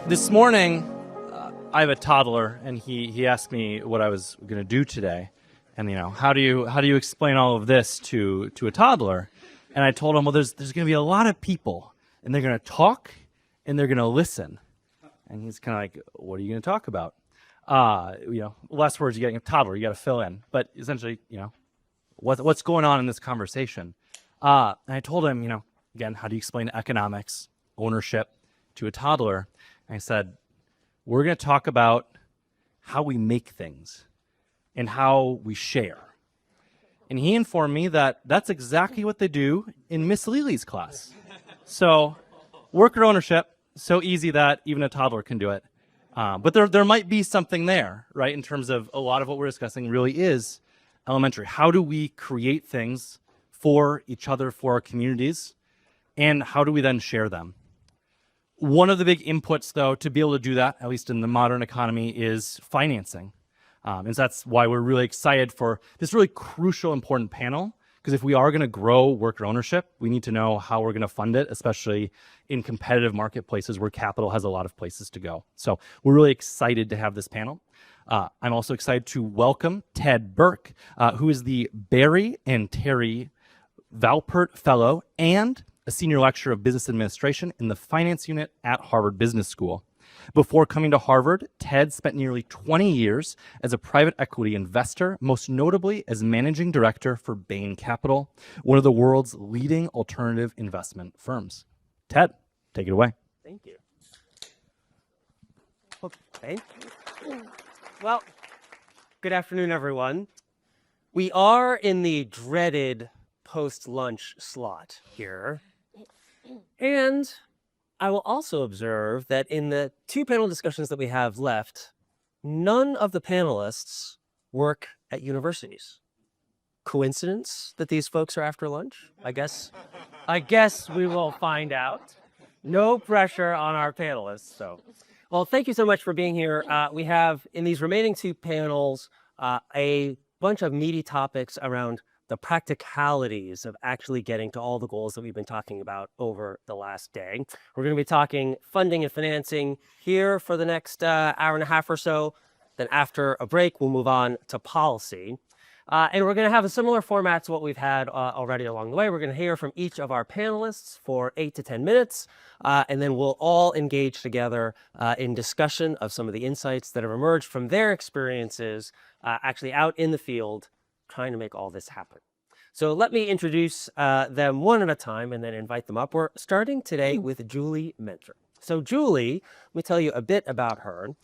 This morning, I have a toddler, and he asked me what I was going to do today, and how do you explain all of this to a toddler? And I told him, well, there's going to be a lot of people, and they're going to talk, and they're going to listen. And he's kind of like, what are you going to talk about? Less words, you got a toddler, you got to fill in. But essentially, what's going on in this conversation? And I told him, again, how do you explain economics, ownership to a toddler? And I said, we're going to talk about how we make things and how we share. And he informed me that that's exactly what they do in Miss Lely's class. So worker ownership, so easy that even a toddler can do it. But there might be something there, right, in terms of a lot of what we're discussing really is elementary. How do we create things for each other, for our communities, and how do we then share them? One of the big inputs, though, to be able to do that, at least in the modern economy, is financing. And so that's why we're really excited for this really crucial, important panel, because if we are going to grow worker ownership, we need to know how we're going to fund it, especially in competitive marketplaces where capital has a lot of places to go. So we're really excited to have this panel. I'm also excited to welcome Ted Berk, who is the Barry and Terry Valpert Fellow and a senior lecturer of business administration in the finance unit at Harvard Business School. Before coming to Harvard, Ted spent nearly 20 years as a private equity investor, most notably as managing director for Bain Capital, one of the world's leading alternative investment firms. Ted, take it away. Thank you. Okay. Well, good afternoon, everyone. We are in the dreaded post-lunch slot here. And I will also observe that in the two panel discussions that we have left, none of the panelists work at universities. Coincidence that these folks are after lunch? I guess we will find out. No pressure on our panelists. Well, thank you so much for being here. We have in these remaining two panels a bunch of meaty topics around the practicalities of actually getting to all the goals that we've been talking about over the last day. We're going to be talking funding and financing here for the next hour and a half or so. Then after a break, we'll move on to policy. And we're going to have a similar format to what we've had already along the way. We're going to hear from each of our panelists for 8 to 10 minutes, and then we'll all engage together in discussion of some of the insights that have emerged from their experiences actually out in the field trying to make all this happen. So let me introduce them one at a time and then invite them up. We're starting today with Julie Menter. So Julie, let me tell you a bit about her.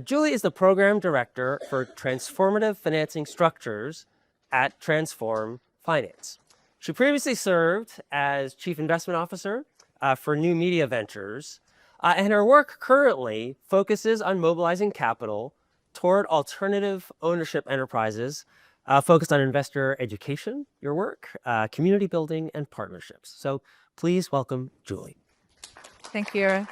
Julie is the program director for transformative financing structures at Transform Finance. She previously served as chief investment officer for New Media Ventures, and her work currently focuses on mobilizing capital toward alternative ownership enterprises focused on investor education, your work, community building, and partnerships. So please welcome Julie. Thank you.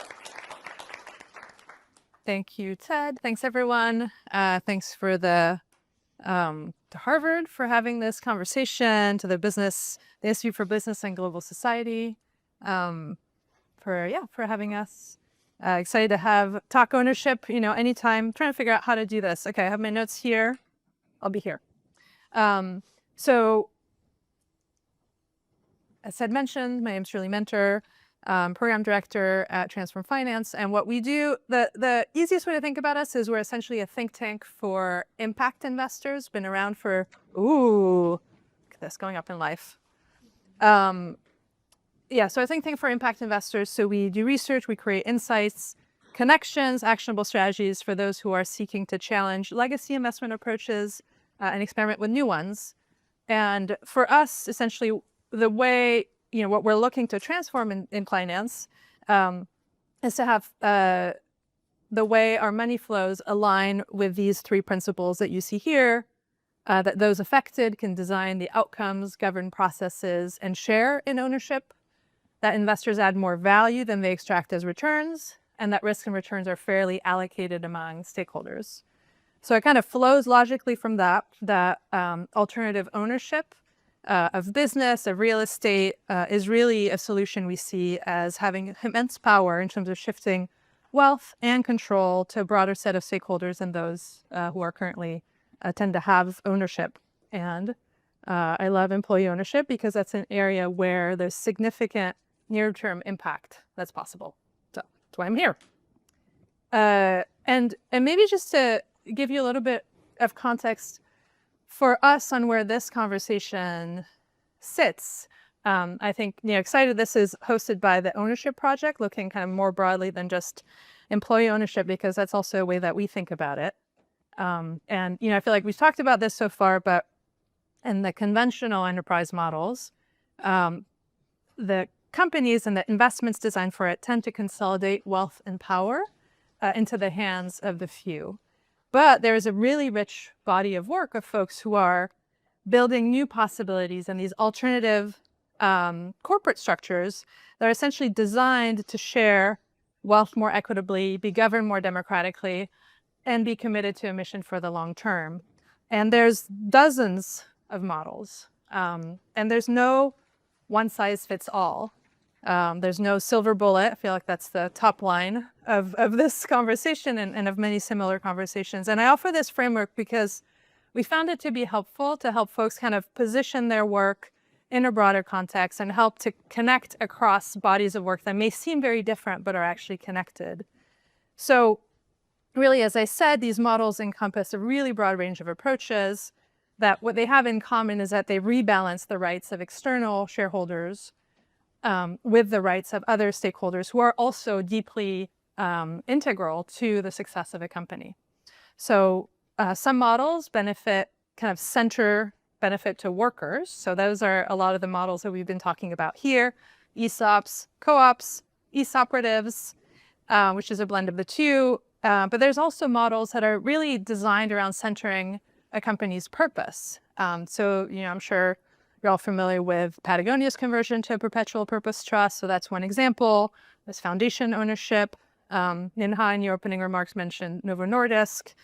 Thank you, Ted. Thanks, everyone. Thanks for to Harvard for having this conversation, to the Institute for Business and Global Society for having us. Excited to have talk ownership, anytime. Trying to figure out how to do this. Okay, I have my notes here. I'll be here. So, as Ted mentioned, my name is Julie Menter, program director at Transform Finance. And what we do, the easiest way to think about us is we're essentially a think tank for impact investors, been around for, look at this, going up in life. So a think tank for impact investors. So we do research, we create insights, connections, actionable strategies for those who are seeking to challenge legacy investment approaches and experiment with new ones. And for us, essentially, the way, what we're looking to transform in finance is to have the way our money flows align with these three principles that you see here, that those affected can design the outcomes, govern processes, and share in ownership, that investors add more value than they extract as returns, and that risk and returns are fairly allocated among stakeholders. So it kind of flows logically from that alternative ownership of business, of real estate, is really a solution we see as having immense power in terms of shifting wealth and control to a broader set of stakeholders than those who are currently tend to have ownership. And I love employee ownership because that's an area where there's significant near-term impact that's possible. So that's why I'm here. And maybe just to give you a little bit of context for us on where this conversation sits. I think, excited this is hosted by the Ownership Project, looking kind of more broadly than just employee ownership, because that's also a way that we think about it. And, I feel like we've talked about this so far, but in the conventional enterprise models, the companies and the investments designed for it tend to consolidate wealth and power into the hands of the few. But there is a really rich body of work of folks who are building new possibilities and these alternative corporate structures that are essentially designed to share wealth more equitably, be governed more democratically, and be committed to a mission for the long term. And there's dozens of models, and there's no one size fits all. There's no silver bullet. I feel like that's the top line of this conversation and of many similar conversations. And I offer this framework because we found it to be helpful to help folks kind of position their work in a broader context and help to connect across bodies of work that may seem very different but are actually connected. So really, as I said, these models encompass a really broad range of approaches that what they have in common is that they rebalance the rights of external shareholders with the rights of other stakeholders who are also deeply integral to the success of a company. So some models benefit benefit to workers. So those are a lot of the models that we've been talking about here: ESOPs, co-ops, ESOPeratives, which is a blend of the two. But there's also models that are really designed around centering a company's purpose. So, I'm sure you're all familiar with Patagonia's conversion to a perpetual purpose trust. So that's one example. There's foundation ownership. Ninha, in your opening remarks, mentioned Novo Nordisk.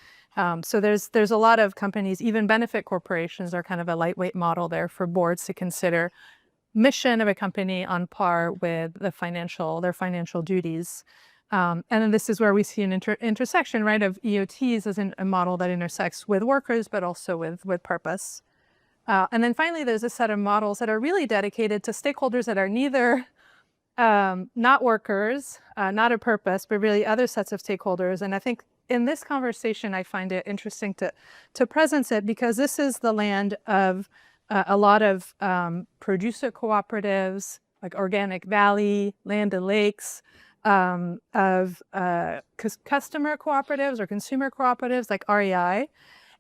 So there's a lot of companies, even benefit corporations are kind of a lightweight model there for boards to consider mission of a company on par with their financial duties. And then this is where we see an intersection, right, of EOTs as a model that intersects with workers, but also with purpose. And then finally, there's a set of models that are really dedicated to stakeholders that are neither not workers, not a purpose, but really other sets of stakeholders. And I think in this conversation, I find it interesting to presence it because this is the land of a lot of producer cooperatives, like Organic Valley, Land O'Lakes, of customer cooperatives or consumer cooperatives like REI.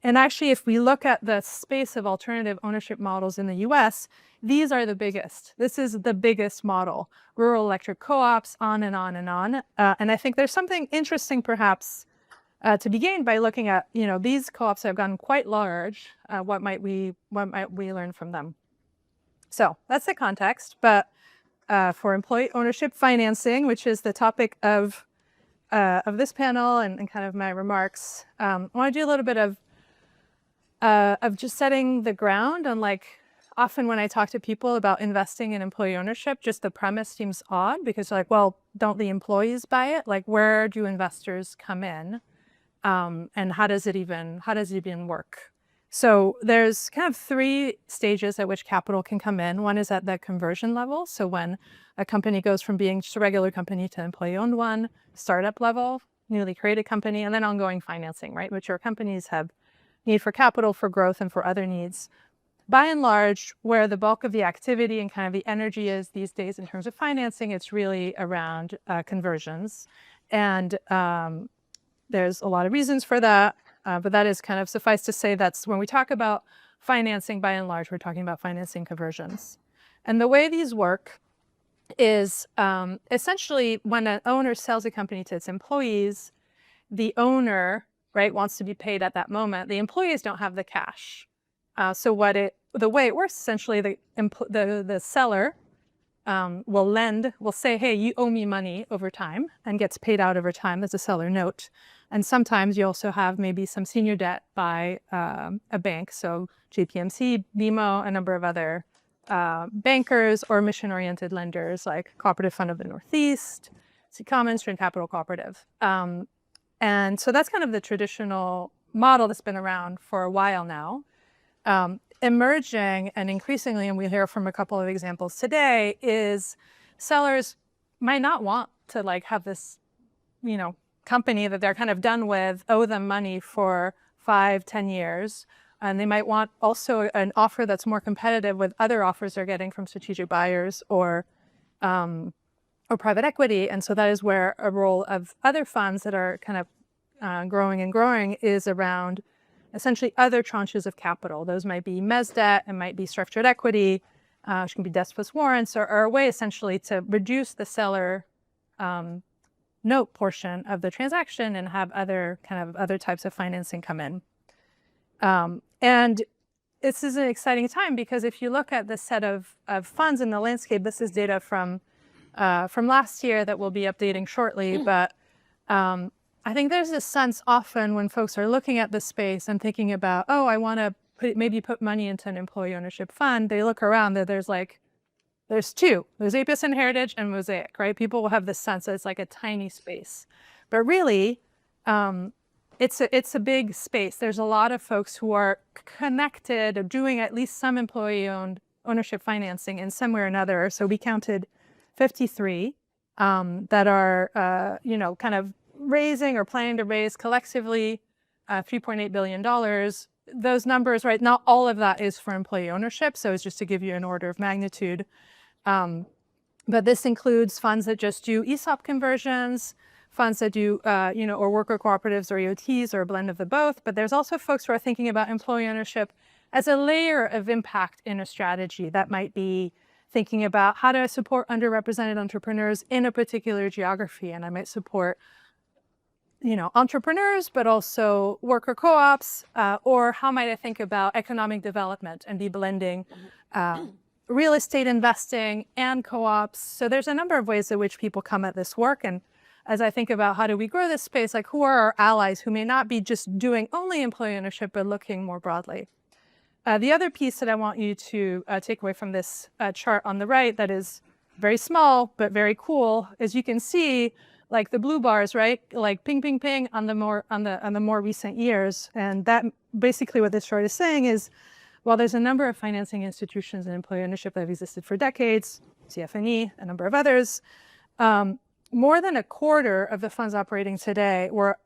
And actually, if we look at the space of alternative ownership models in the US, these are the biggest. This is the biggest model. Rural electric co-ops, on and on and on. And I think there's something interesting perhaps to be gained by looking at, these co-ops have gotten quite large. What might we learn from them? So that's the context. But for employee ownership financing, which is the topic of this panel and kind of my remarks, I want to do a little bit of just setting the ground on, like, often when I talk to people about investing in employee ownership, just the premise seems odd because they're like, well, don't the employees buy it? Like, where do investors come in? And how does it even work? So there's kind of three stages at which capital can come in. One is at the conversion level. So when a company goes from being just a regular company to employee-owned one, startup level, newly created company, and then ongoing financing, right? Mature companies have need for capital, for growth, and for other needs. By and large, where the bulk of the activity and kind of the energy is these days in terms of financing, it's really around conversions. And there's a lot of reasons for that. But that is kind of suffice to say that's when we talk about financing, by and large, we're talking about financing conversions. And the way these work is essentially when an owner sells a company to its employees, the owner, right, wants to be paid at that moment. The employees don't have the cash. So the way it works, essentially, the seller will say, hey, you owe me money over time, and gets paid out over time. That's a seller note. And sometimes you also have maybe some senior debt by a bank. So JPMC, BMO, a number of other bankers or mission-oriented lenders like Cooperative Fund of the Northeast, C Commons, Train Capital Cooperative. And so that's kind of the traditional model that's been around for a while now. Emerging and increasingly, and we hear from a couple of examples today, is sellers might not want to like have this, company that they're kind of done with, owe them money for 5-10 years. And they might want also an offer that's more competitive with other offers they're getting from strategic buyers or private equity. And so that is where a role of other funds that are kind of growing and growing is around essentially other tranches of capital. Those might be mezz debt, it might be structured equity, which can be debts plus warrants, or a way essentially to reduce the seller note portion of the transaction and have other types of financing come in. And this is an exciting time because if you look at the set of funds in the landscape, this is data from last year that we'll be updating shortly, but I think there's this sense often when folks are looking at the space and thinking about, oh, I want to put money into an employee ownership fund, they look around that there's two. There's Apis and Heritage and Mosaic, right? People will have this sense that it's like a tiny space. But really, it's a big space. There's a lot of folks who are connected or doing at least some employee-owned ownership financing in some way or another. So we counted 53 that are, kind of raising or planning to raise collectively $3.8 billion. Those numbers, right, not all of that is for employee ownership. So it's just to give you an order of magnitude. But this includes funds that just do ESOP conversions, funds that do, or worker cooperatives or EOTs or a blend of the both. But there's also folks who are thinking about employee ownership as a layer of impact in a strategy. That might be thinking about how do I support underrepresented entrepreneurs in a particular geography. And I might support entrepreneurs, but also worker co-ops, or how might I think about economic development and be blending real estate investing and co-ops. So there's a number of ways in which people come at this work. And as I think about how do we grow this space, like who are our allies who may not be just doing only employee ownership, but looking more broadly. The other piece that I want you to take away from this chart on the right that is very small, but very cool, as you can see, like the blue bars, right? Like ping, ping, ping on the more recent years. And that basically what this chart is saying is, while there's a number of financing institutions and employee ownership that have existed for decades, CFNE, a number of others, more than a quarter of the funds operating today were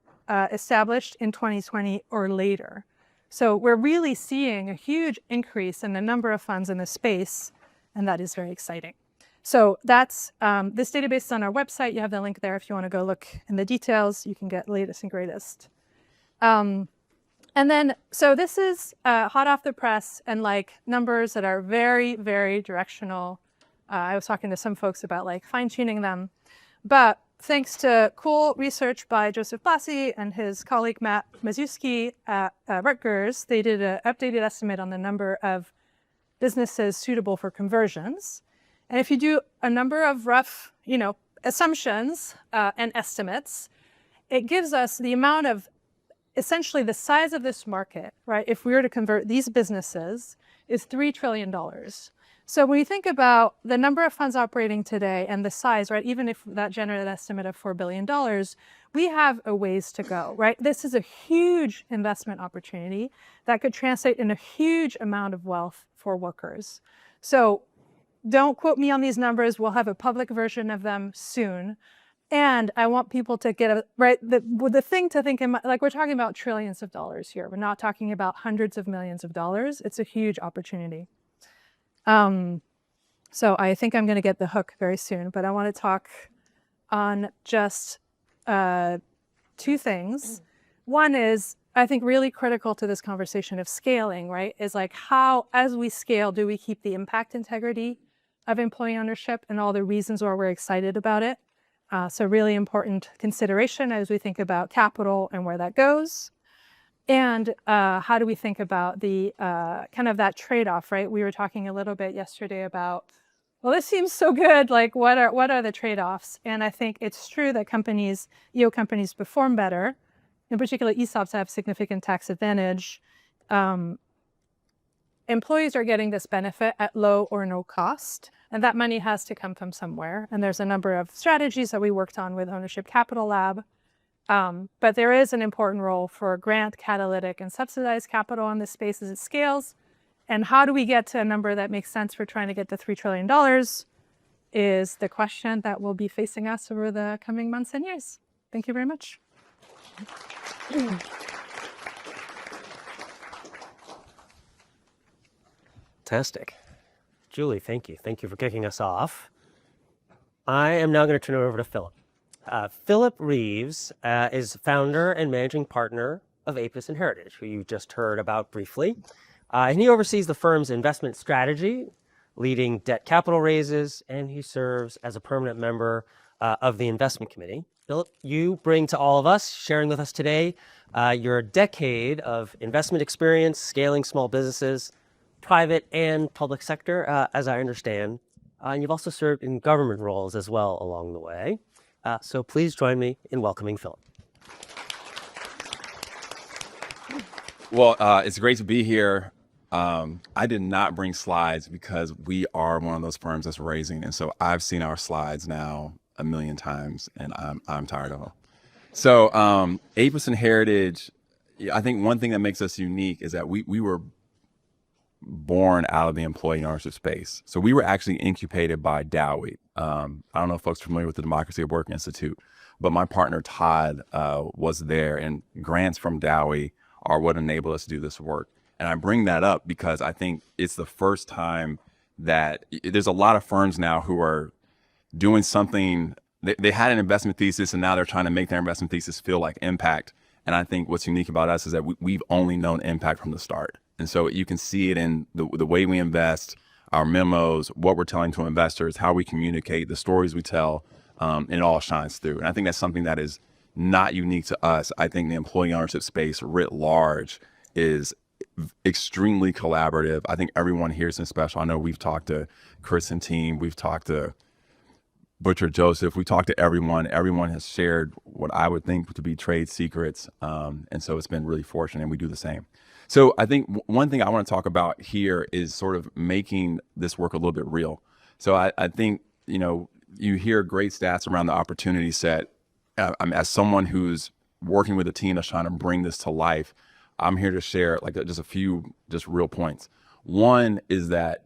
established in 2020 or later. So we're really seeing a huge increase in the number of funds in the space, and that is very exciting. So that's, this database is on our website. You have the link there if you want to go look in the details. You can get latest and greatest. And then, so this is hot off the press and like numbers that are very, very directional. I was talking to some folks about like fine tuning them, but thanks to cool research by Joseph Blassie and his colleague Matt Mazuski at Rutgers, they did an updated estimate on the number of businesses suitable for conversions. And if you do a number of rough, assumptions and estimates, it gives us the amount of, essentially the size of this market, right? If we were to convert these businesses, is $3 trillion. So when you think about the number of funds operating today and the size, right? Even if that generated an estimate of $4 billion, we have a ways to go, right? This is a huge investment opportunity that could translate in a huge amount of wealth for workers. So don't quote me on these numbers. We'll have a public version of them soon. And I want people to get the thing to think, like we're talking about trillions of dollars here. We're not talking about hundreds of millions of dollars. It's a huge opportunity. So I think I'm going to get the hook very soon, but I want to talk on just two things. One is, I think, really critical to this conversation of scaling, right? Is like how, as we scale, do we keep the impact integrity of employee ownership and all the reasons why we're excited about it? So really important consideration as we think about capital and where that goes. And how do we think about the kind of that trade-off, right? We were talking a little bit yesterday about, well, this seems so good. Like, what are the trade-offs? And I think it's true that EO companies perform better. In particular, ESOPs have significant tax advantage. Employees are getting this benefit at low or no cost. And that money has to come from somewhere. And there's a number of strategies that we worked on with Ownership Capital Lab. But there is an important role for grant, catalytic, and subsidized capital in this space as it scales. And how do we get to a number that makes sense for trying to get to $3 trillion is the question that will be facing us over the coming months and years. Thank you very much. Fantastic. Julie, thank you. Thank you for kicking us off. I am now going to turn it over to Philip. Philip Reeves is founder and managing partner of Apis and Heritage, who you just heard about briefly. And he oversees the firm's investment strategy, leading debt capital raises, and he serves as a permanent member of the investment committee. Philip, you bring to all of us, sharing with us today, your decade of investment experience, scaling small businesses, private and public sector, as I understand. And you've also served in government roles as well along the way. So please join me in welcoming Philip. Well, it's great to be here. I did not bring slides because we are one of those firms that's raising. And so I've seen our slides now a million times and I'm tired of them. So Apis and Heritage, I think one thing that makes us unique is that we were born out of the employee ownership space. So we were actually incubated by Dowie. I don't know if folks are familiar with the Democracy at Work Institute, but my partner Todd was there, and grants from Dowie are what enabled us to do this work. And I bring that up because I think it's the first time that there's a lot of firms now who are doing something. They had an investment thesis and now they're trying to make their investment thesis feel like impact. And I think what's unique about us is that we've only known impact from the start. And so you can see it in the way we invest, our memos, what we're telling to investors, how we communicate, the stories we tell, and it all shines through. And I think that's something that is not unique to us. I think the employee ownership space writ large is extremely collaborative. I think everyone here is special. I know we've talked to Chris and team, we've talked to Butcher Joseph, we talked to everyone. Everyone has shared what I would think to be trade secrets. And so it's been really fortunate, and we do the same. So I think one thing I want to talk about here is sort of making this work a little bit real. So I think, you hear great stats around the opportunity set. As someone who's working with a team that's trying to bring this to life, I'm here to share just a few real points. One is that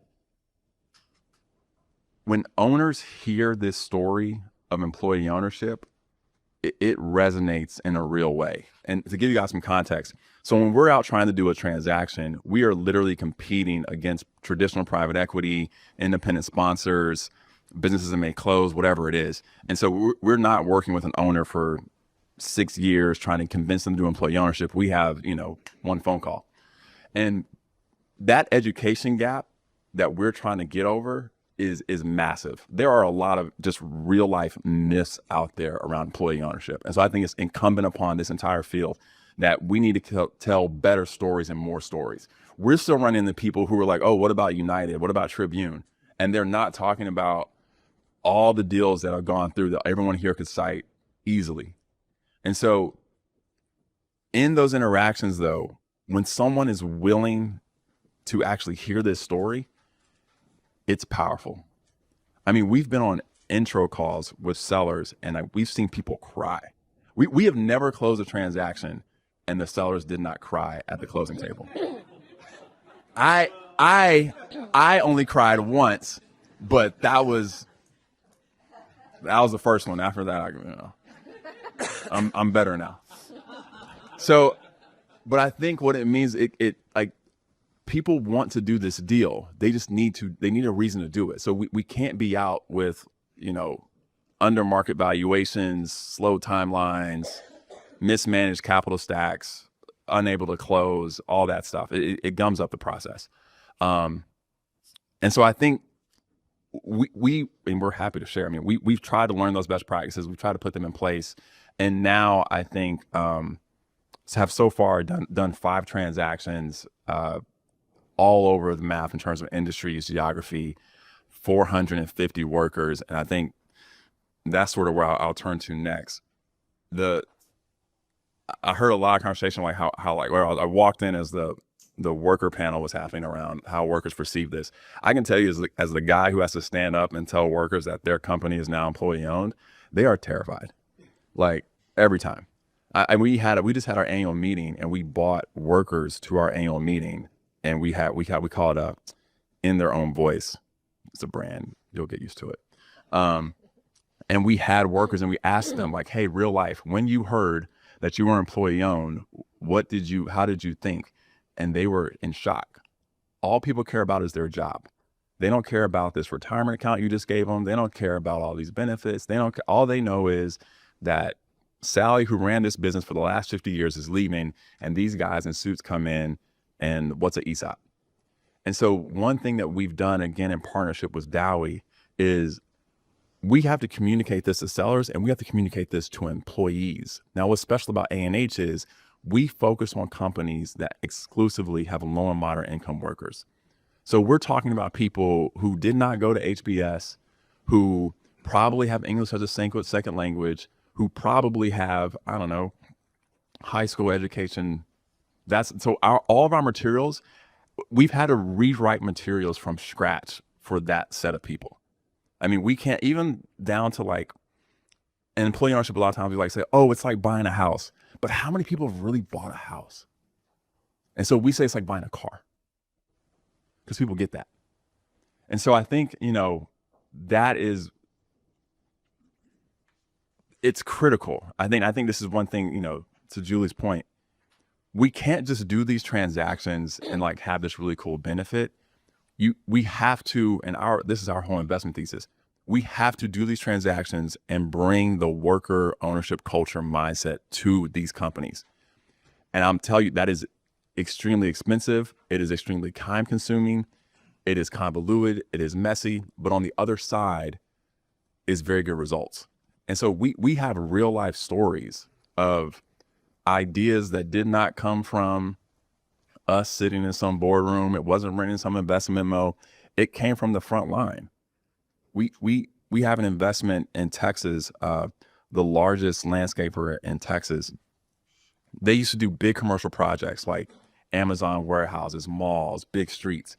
when owners hear this story of employee ownership, it resonates in a real way. And to give you guys some context, so when we're out trying to do a transaction, we are literally competing against traditional private equity, independent sponsors, businesses that may close, whatever it is. And so we're not working with an owner for 6 years trying to convince them to do employee ownership. We have, one phone call. And that education gap that we're trying to get over is massive. There are a lot of just real life myths out there around employee ownership. And so I think it's incumbent upon this entire field that we need to tell better stories and more stories. We're still running into people who are like, oh, what about United? What about Tribune? And they're not talking about all the deals that have gone through that everyone here could cite easily. And so in those interactions, though, when someone is willing to actually hear this story, it's powerful. I mean, we've been on intro calls with sellers and we've seen people cry. We have never closed a transaction and the sellers did not cry at the closing table. I only cried once, but that was the first one. After that, I'm better now. So, but I think what it means, people want to do this deal. They just need a reason to do it. So we can't be out with, under market valuations, slow timelines, mismanaged capital stacks, unable to close, all that stuff. It gums up the process. And so I think and we're happy to share. I mean, we've tried to learn those best practices. We've tried to put them in place. And now I think have so far done 5 transactions all over the map in terms of industries, geography, 450 workers. And I think that's sort of where I'll turn to next. I heard a lot of conversation like how I walked in as the the worker panel was happening around how workers perceive this. I can tell you as the guy who has to stand up and tell workers that their company is now employee owned, they are terrified. Like every time. We just had our annual meeting, and we bought workers to our annual meeting, and we call it In Their Own Voice. It's a brand. You'll get used to it. And we had workers, and we asked them, like, hey, real life, when you heard that you were employee owned, how did you think? And they were in shock. All people care about is their job. They don't care about this retirement account you just gave them. They don't care about all these benefits. All they know is that Sally, who ran this business for the last 50 years, is leaving, and these guys in suits come in, and what's an ESOP? And so one thing that we've done, again, in partnership with Dowie, is we have to communicate this to sellers, and we have to communicate this to employees. Now, what's special about A&H is we focus on companies that exclusively have low and moderate income workers. So we're talking about people who did not go to HBS, who probably have English as a second language, who probably have, I don't know, high school education. All of our materials, we've had to rewrite materials from scratch for that set of people. I mean, we can't, even down to like, and employee ownership, a lot of times we like say, oh, it's like buying a house. But how many people have really bought a house? And so we say it's like buying a car, because people get that. And so I think, it's critical. I think this is one thing, to Julie's point, we can't just do these transactions and like have this really cool benefit. We have to, and this is our whole investment thesis. We have to do these transactions and bring the worker ownership culture mindset to these companies. And I'm telling you, that is extremely expensive. It is extremely time consuming. It is convoluted. It is messy. But on the other side is very good results. And so we have real life stories of ideas that did not come from us sitting in some boardroom. It wasn't written in some investment memo. It came from the front line. We have an investment in Texas, the largest landscaper in Texas. They used to do big commercial projects like Amazon warehouses, malls, big streets.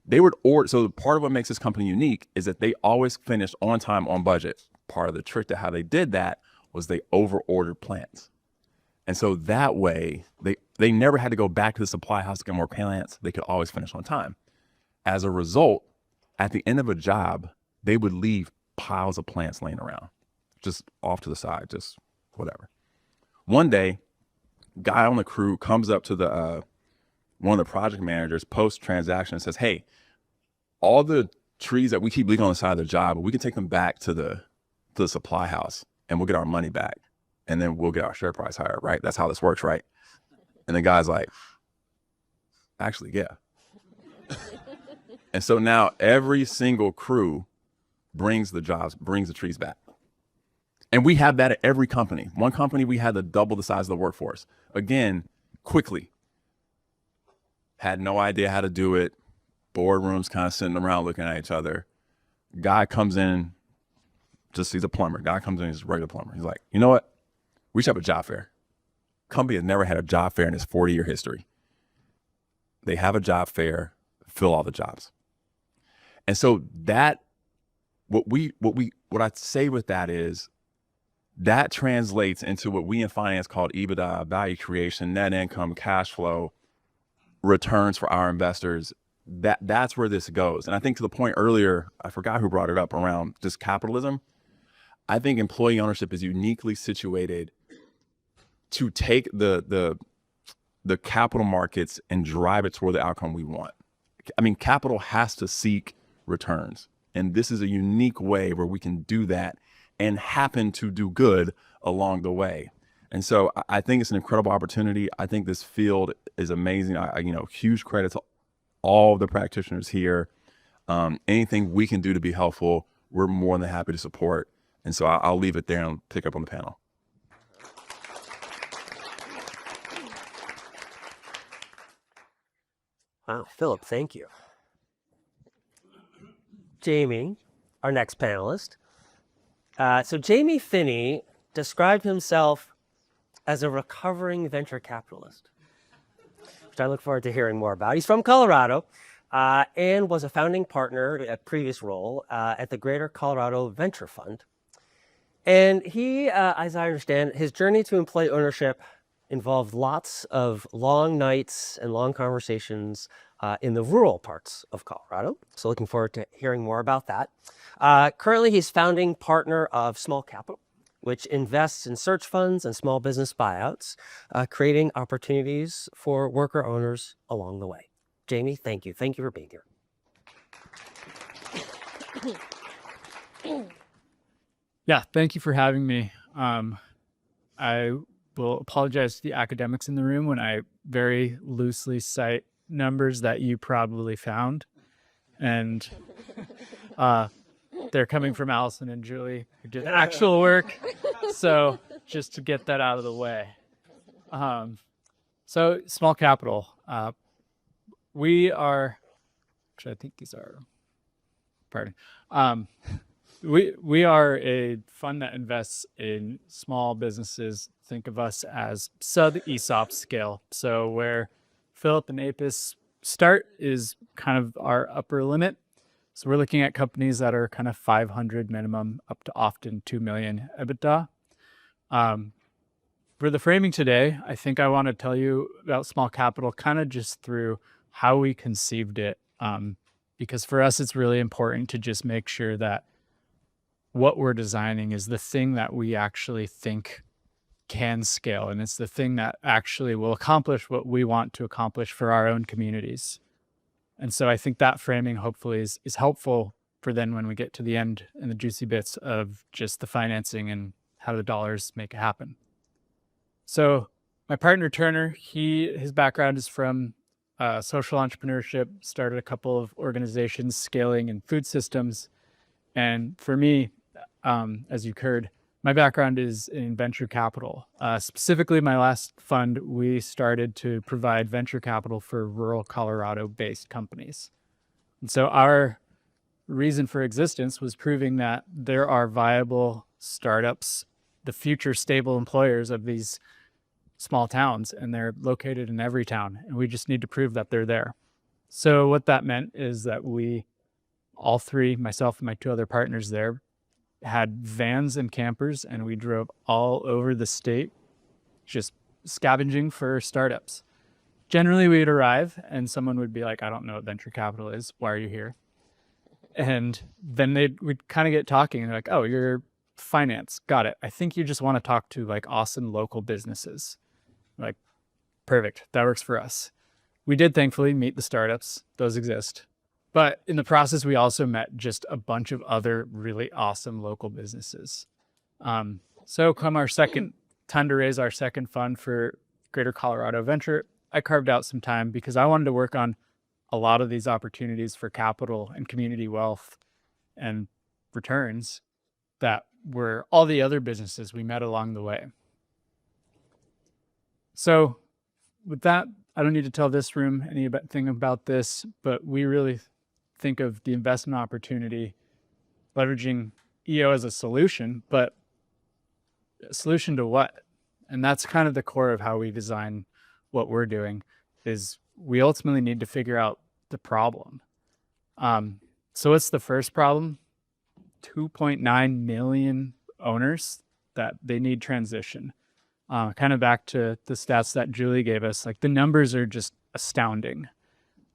They would order. So part of what makes this company unique is that they always finished on time, on budget. Part of the trick to how they did that was they over-ordered plants. And so that way, they never had to go back to the supply house to get more plants. They could always finish on time. As a result, at the end of a job, they would leave piles of plants laying around, just off to the side, just whatever. One day, guy on the crew comes up to the one of the project managers post-transaction and says, hey, all the trees that we keep leaving on the side of the job, we can take them back to the supply house and we'll get our money back. And then we'll get our share price higher, right? That's how this works, right? And the guy's like, actually, yeah. And so now every single crew brings the trees back. And we have that at every company. One company, we had to double the size of the workforce. Again, quickly. Had no idea how to do it. Boardrooms kind of sitting around looking at each other. Guy comes in, he's a plumber. Guy comes in, he's a regular plumber. He's like, you know what? We should have a job fair. Company has never had a job fair in its 40-year history. They have a job fair, fill all the jobs. And so that, what I'd say with that is, that translates into what we in finance called EBITDA, value creation, net income, cash flow, returns for our investors. That's where this goes. And I think to the point earlier, I forgot who brought it up around just capitalism. I think employee ownership is uniquely situated to take the capital markets and drive it toward the outcome we want. I mean, capital has to seek returns. And this is a unique way where we can do that and happen to do good along the way. And so I think it's an incredible opportunity. I think this field is amazing. Huge credit to all the practitioners here. Anything we can do to be helpful, we're more than happy to support. And so I'll leave it there and pick up on the panel. Wow, Philip, thank you. Jamie, our next panelist. So Jamie Finney described himself as a recovering venture capitalist, which which I look forward to hearing more about. He's from Colorado and was a founding partner, a previous role, at the Greater Colorado Venture Fund. And he, as I understand, his journey to employee ownership involved lots of long nights and long conversations in the rural parts of Colorado. So looking forward to hearing more about that. Currently, he's founding partner of SmallCapital, which invests in search funds and small business buyouts, creating opportunities for worker owners along the way. Jamie, thank you. Thank you for being here. Yeah, thank you for having me. I will apologize to the academics in the room when I very loosely cite numbers that you probably found. And they're coming from Alison and Julie, who did actual work. So just to get that out of the way. So SmallCapital, we are, actually I think these are, pardon. We are a fund that invests in small businesses. Think of us as sub-ESOP scale. So where Philip and Apis start is kind of our upper limit. So we're looking at companies that are kind of 500 minimum up to often 2 million EBITDA. For the framing today, I think I want to tell you about SmallCapital kind of just through how we conceived it. Because for us, it's really important to just make sure that what we're designing is the thing that we actually think can scale. And it's the thing that actually will accomplish what we want to accomplish for our own communities. And so I think that framing hopefully is helpful for then when we get to the end and the juicy bits of just the financing and how the dollars make it happen. So my partner Turner, his background is from social entrepreneurship, started a couple of organizations scaling in food systems. And for me, as you heard, my background is in venture capital. Specifically, my last fund, we started to provide venture capital for rural Colorado-based companies. And so our reason for existence was proving that there are viable startups, the future stable employers of these small towns, and they're located in every town. And we just need to prove that they're there. So what that meant is that we, all three, myself and my two other partners there, had vans and campers, and we drove all over the state just scavenging for startups. Generally, we'd arrive and someone would be like, I don't know what venture capital is. Why are you here? And then we'd kind of get talking and they're like, oh, you're finance. Got it. I think you just want to talk to like awesome local businesses. Like, perfect. That works for us. We did thankfully meet the startups. Those exist. But in the process, we also met just a bunch of other really awesome local businesses. So come our second time to raise our second fund for Greater Colorado Venture, I carved out some time because I wanted to work on a lot of these opportunities for capital and community wealth and returns that were all the other businesses we met along the way. So with that, I don't need to tell this room anything about this, but we really think of the investment opportunity leveraging EO as a solution, but a solution to what? And that's kind of the core of how we design what we're doing, is we ultimately need to figure out the problem. So what's the first problem? 2.9 million owners that they need transition. Kind of back to the stats that Julie gave us, like the numbers are just astounding.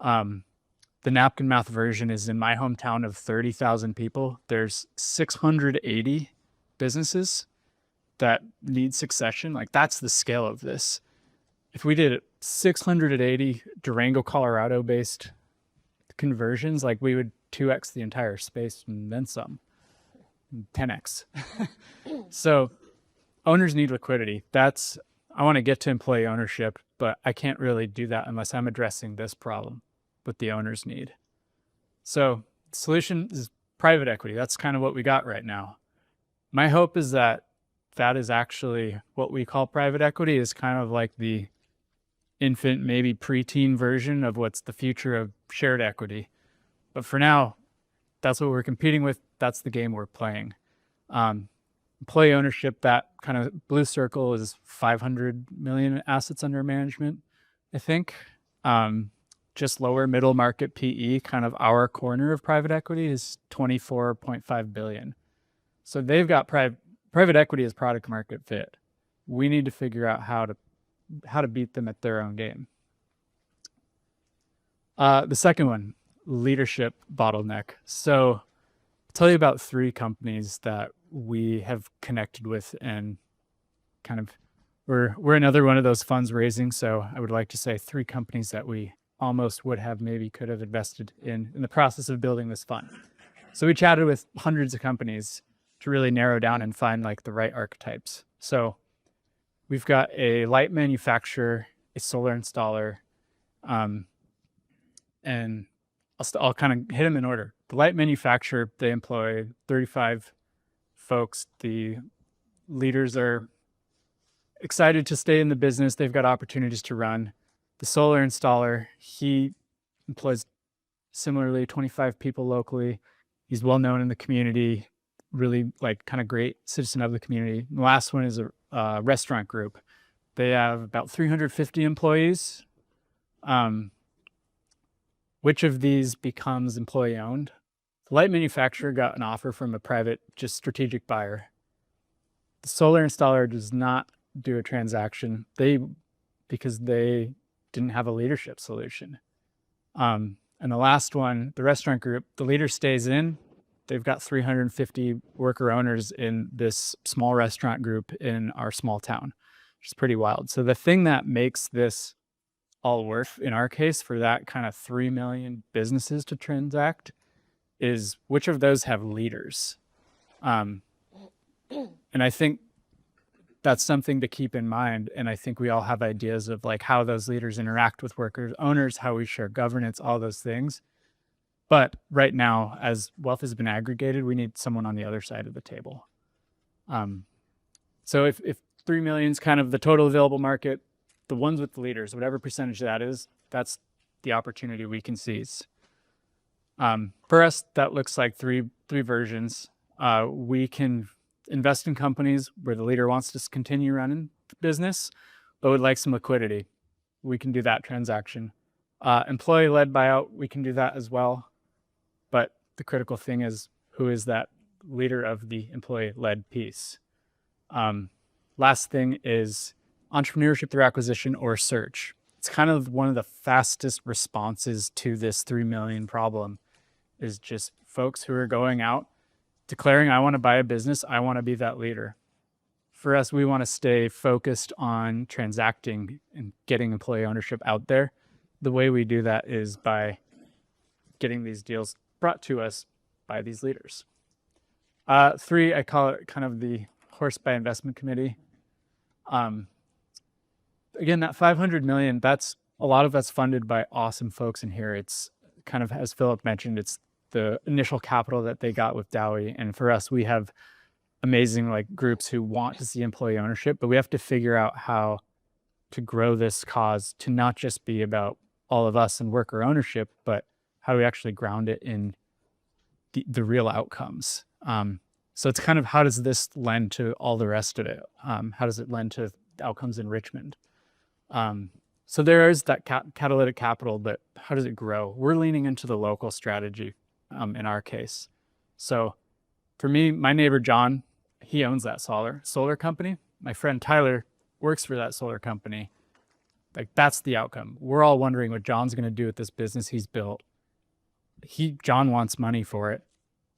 The napkin math version is in my hometown of 30,000 people. There's 680 businesses that need succession. Like that's the scale of this. If we did 680 Durango, Colorado based conversions, like we would 2x the entire space and then some, 10x. So owners need liquidity. I want to get to employee ownership, but I can't really do that unless I'm addressing this problem, what the owners need. So the solution is private equity. That's kind of what we got right now. My hope is that is actually what we call private equity, is kind of like the infant, maybe preteen version of what's the future of shared equity. But for now, that's what we're competing with. That's the game we're playing. Employee ownership, that kind of blue circle is 500 million assets under management, I think. just lower middle market PE, kind of our corner of private equity, is 24.5 billion. So they've got private equity as product market fit. We need to figure out how to beat them at their own game. The second one, leadership bottleneck. So I'll tell you about 3 companies that we have connected with, and kind of we're another one of those funds raising. So I would like to say 3 companies that we almost would have, maybe could have invested in the process of building this fund. So we chatted with hundreds of companies to really narrow down and find like the right archetypes. So we've got a light manufacturer, a solar installer, and I'll kind of hit them in order. The light manufacturer, they employ 35 folks. The leaders are excited to stay in the business. They've got opportunities to run. The solar installer, he employs similarly 25 people locally. He's well known in the community, really like kind of great citizen of the community. And the last one is a restaurant group. They have about 350 employees. Which of these becomes employee owned? The light manufacturer got an offer from a private, just strategic buyer. The solar installer does not do a transaction because they didn't have a leadership solution. And the last one, the restaurant group, the leader stays in. They've got 350 worker owners in this small restaurant group in our small town, which is pretty wild. So the thing that makes this all worth in our case for that kind of 3 million businesses to transact is which of those have leaders. And I think that's something to keep in mind. And I think we all have ideas of like how those leaders interact with workers, owners, how we share governance, all those things. But right now, as wealth has been aggregated, we need someone on the other side of the table. So if 3 million is kind of the total available market, the ones with the leaders, whatever percentage that is, that's the opportunity we can seize. For us, that looks like three versions. We can invest in companies where the leader wants to continue running the business, but would like some liquidity. We can do that transaction. Employee-led buyout, we can do that as well. But the critical thing is, who is that leader of the employee-led piece? Last thing is entrepreneurship through acquisition or search. It's kind of one of the fastest responses to this 3 million problem is just folks who are going out declaring, I want to buy a business, I want to be that leader. For us, we want to stay focused on transacting and getting employee ownership out there. The way we do that is by getting these deals brought to us by these leaders. 3, I call it kind of the horse by investment committee. Again, that 500 million, a lot of that's funded by awesome folks in here. It's kind of, as Philip mentioned, it's the initial capital that they got with Dowie. And for us, we have amazing like groups who want to see employee ownership, but we have to figure out how to grow this cause to not just be about all of us and worker ownership, but how do we actually ground it in the real outcomes? So it's kind of, how does this lend to all the rest of it? How does it lend to outcomes in Richmond? So there is that catalytic capital, but how does it grow? We're leaning into the local strategy in our case. So for me, my neighbor, John, he owns that solar company. My friend Tyler works for that solar company. Like, that's the outcome. We're all wondering what John's going to do with this business he's built. John wants money for it.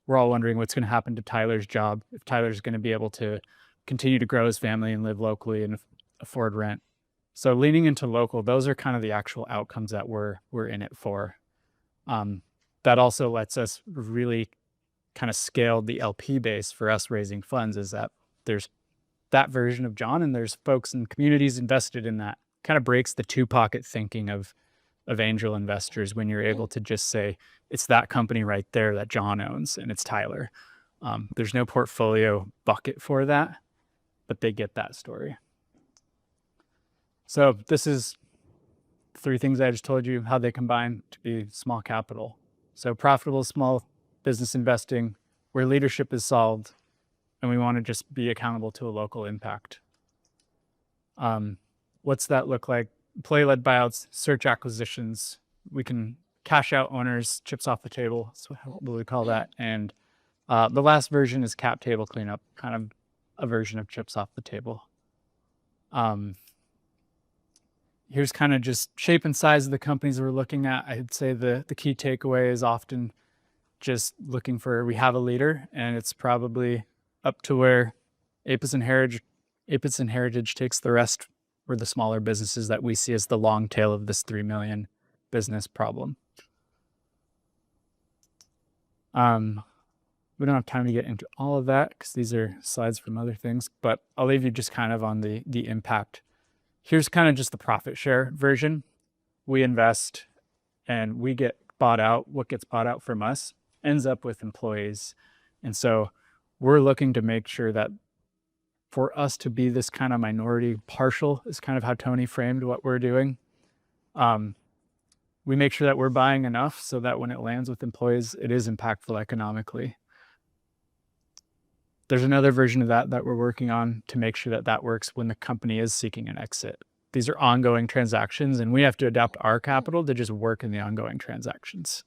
We're all wondering what's going to happen to Tyler's job, if Tyler's going to be able to continue to grow his family and live locally and afford rent. So leaning into local, those are kind of the actual outcomes that we're in it for. That also lets us really kind of scale the LP base for us raising funds, is that there's that version of John and there's folks and communities invested in that. Kind of breaks the 2-pocket thinking of angel investors when you're able to just say, it's that company right there that John owns and it's Tyler. There's no portfolio bucket for that, but they get that story. So this is 3 things I just told you, how they combine to be small capital. So profitable small business investing where leadership is solved and we want to just be accountable to a local impact. What's that look like employee-led buyouts, search acquisitions. We can cash out owners, chips off the table. That's what we call that. And the last version is cap table cleanup, kind of a version of chips off the table. Here's kind of just shape and size of the companies we're looking at. I'd say the key takeaway is often just looking for, we have a leader, and it's probably up to where Apis and Heritage takes the rest. We're the smaller businesses that we see as the long tail of this 3 million business problem. We don't have time to get into all of that because these are slides from other things, but I'll leave you just kind of on the impact. Here's kind of just the profit share version. We invest and we get bought out. What gets bought out from us ends up with employees. And so we're looking to make sure that for us to be this kind of minority partial is kind of how Tony framed what we're doing. We make sure that we're buying enough so that when it lands with employees, it is impactful economically. There's another version of that we're working on to make sure that that works when the company is seeking an exit. These are ongoing transactions, and we have to adapt our capital to just work in the ongoing transactions.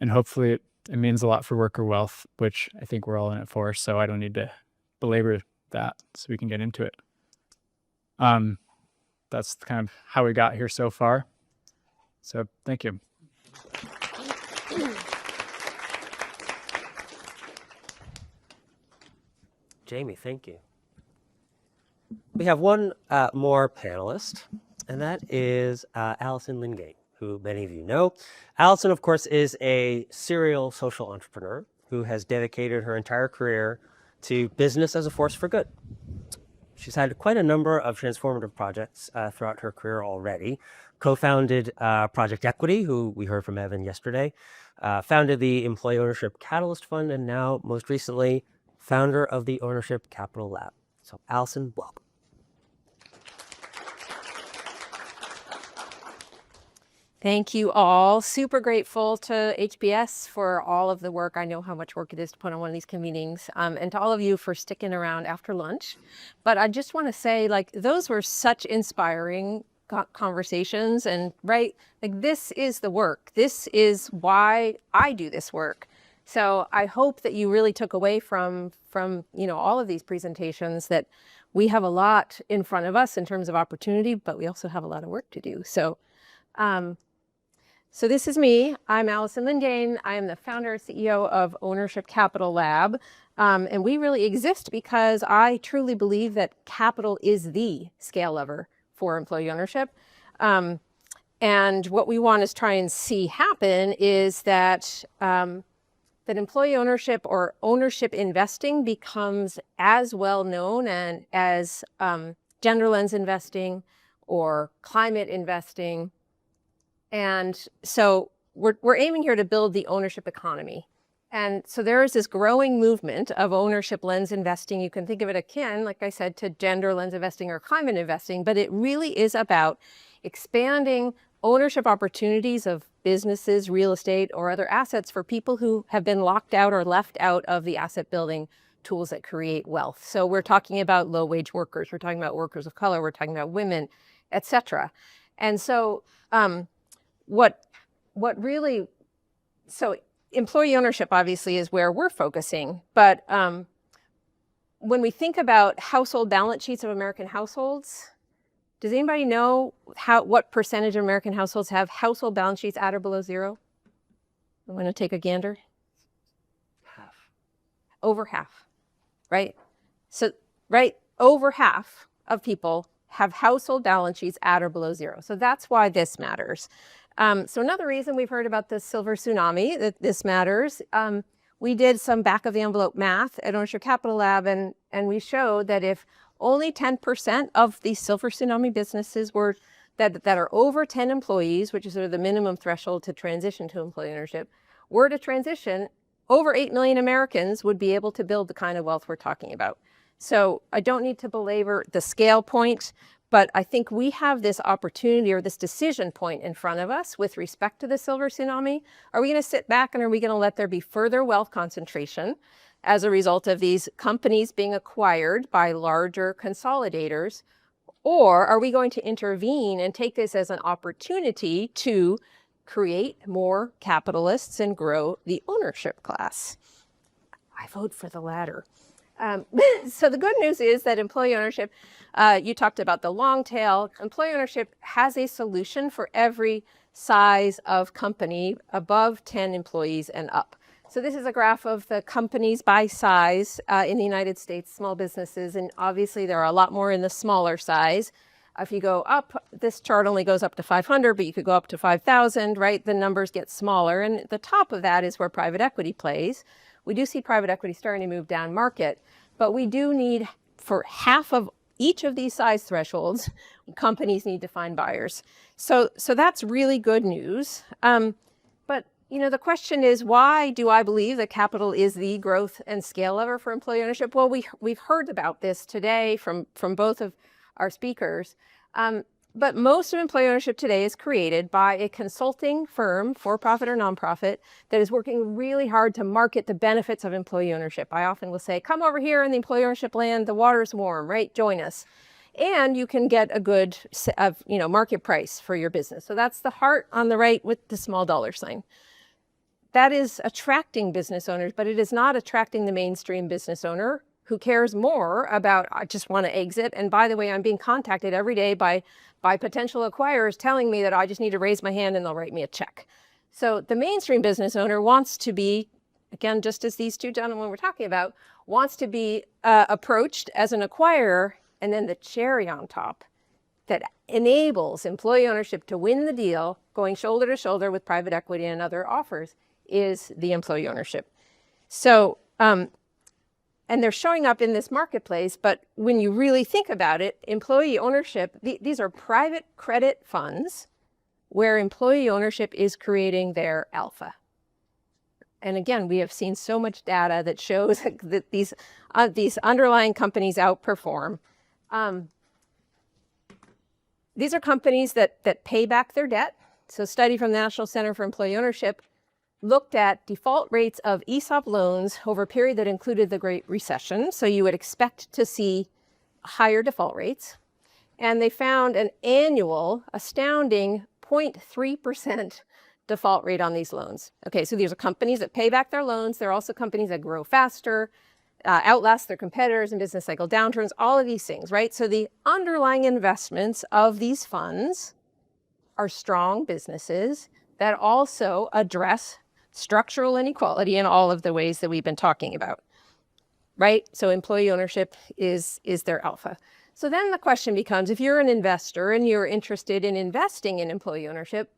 And hopefully it means a lot for worker wealth, which I think we're all in it for, so I don't need to belabor that, so we can get into it. That's kind of how we got here so far. So thank you. Jamie, thank you. We have one more panelist, and that is Alison Lingane, who many of you know. Alison, of course, is a serial social entrepreneur who has dedicated her entire career to business as a force for good. She's had quite a number of transformative projects throughout her career already. Co-founded Project Equity, who we heard from Evan yesterday, founded the Employee Ownership Catalyst Fund, and now, most recently, founder of the Ownership Capital Lab. So Alison, welcome. Thank you all. Super grateful to HBS for all of the work. I know how much work it is to put on one of these convenings, and to all of you for sticking around after lunch. But I just want to say, like, those were such inspiring conversations, and right, like, this is the work. This is why I do this work. So I hope that you really took away from all of these presentations that we have a lot in front of us in terms of opportunity, but we also have a lot of work to do. So this is me. I'm Alison Lingane. I am the founder and CEO of Ownership Capital Lab. And we really exist because I truly believe that capital is the scale lever for employee ownership. And what we want to try and see happen is that that employee ownership or ownership investing becomes as well known and as gender lens investing or climate investing. And so we're aiming here to build the ownership economy. And so there is this growing movement of ownership lens investing. You can think of it akin, like I said, to gender lens investing or climate investing, but it really is about expanding ownership opportunities of businesses, real estate, or other assets for people who have been locked out or left out of the asset building tools that create wealth. So we're talking about low-wage workers, we're talking about workers of color, we're talking about women, etc. And so so employee ownership obviously is where we're focusing, but when we think about household balance sheets of American households, does anybody know what percentage of American households have household balance sheets at or below zero? I want to take a gander. Half. Over half, right? So, right, over half of people have household balance sheets at or below zero. So that's why this matters. So another reason we've heard about the silver tsunami, that this matters, we did some back of the envelope math at Ownership Capital Lab, and we showed that if only 10% of these silver tsunami businesses that are over 10 employees, which is sort of the minimum threshold to transition to employee ownership, were to transition, over 8 million Americans would be able to build the kind of wealth we're talking about. So I don't need to belabor the scale point, but I think we have this opportunity or this decision point in front of us with respect to the silver tsunami. Are we going to sit back and are we going to let there be further wealth concentration as a result of these companies being acquired by larger consolidators? Or are we going to intervene and take this as an opportunity to create more capitalists and grow the ownership class? I vote for the latter. So the good news is that employee ownership, you talked about the long tail. Employee ownership has a solution for every size of company above 10 employees and up. So this is a graph of the companies by size in the United States, small businesses, and obviously there are a lot more in the smaller size. If you go up, this chart only goes up to 500, but you could go up to 5,000, right? The numbers get smaller, and the top of that is where private equity plays. We do see private equity starting to move down market, but we do need, for half of each of these size thresholds, companies need to find buyers. So that's really good news. But you know, the question is, why do I believe that capital is the growth and scale lever for employee ownership? Well, we've heard about this today from both of our speakers. But most of employee ownership today is created by a consulting firm, for-profit or nonprofit, that is working really hard to market the benefits of employee ownership. I often will say, come over here in the employee ownership land, the water's warm, right? Join us. And you can get a good market price for your business. So that's the heart on the right with the small dollar sign. That is attracting business owners, but it is not attracting the mainstream business owner who cares more about, I just want to exit. And by the way, I'm being contacted every day by potential acquirers telling me that I just need to raise my hand and they'll write me a check. So the mainstream business owner wants to be, again, just as these two gentlemen were talking about, wants to be approached as an acquirer, and then the cherry on top that enables employee ownership to win the deal, going shoulder to shoulder with private equity and other offers, is the employee ownership. So, and they're showing up in this marketplace, but when you really think about it, employee ownership, these are private credit funds where employee ownership is creating their alpha. And again, we have seen so much data that shows that these underlying companies outperform. These are companies that pay back their debt. So a study from the National Center for Employee Ownership looked at default rates of ESOP loans over a period that included the Great Recession. So you would expect to see higher default rates. And they found an annual astounding 0.3% default rate on these loans. Okay, so these are companies that pay back their loans. They're also companies that grow faster, outlast their competitors in business cycle downturns, all of these things, right? So the underlying investments of these funds are strong businesses that also address structural inequality in all of the ways that we've been talking about, right? So employee ownership is their alpha. So then the question becomes, if you're an investor and you're interested in investing in employee ownership,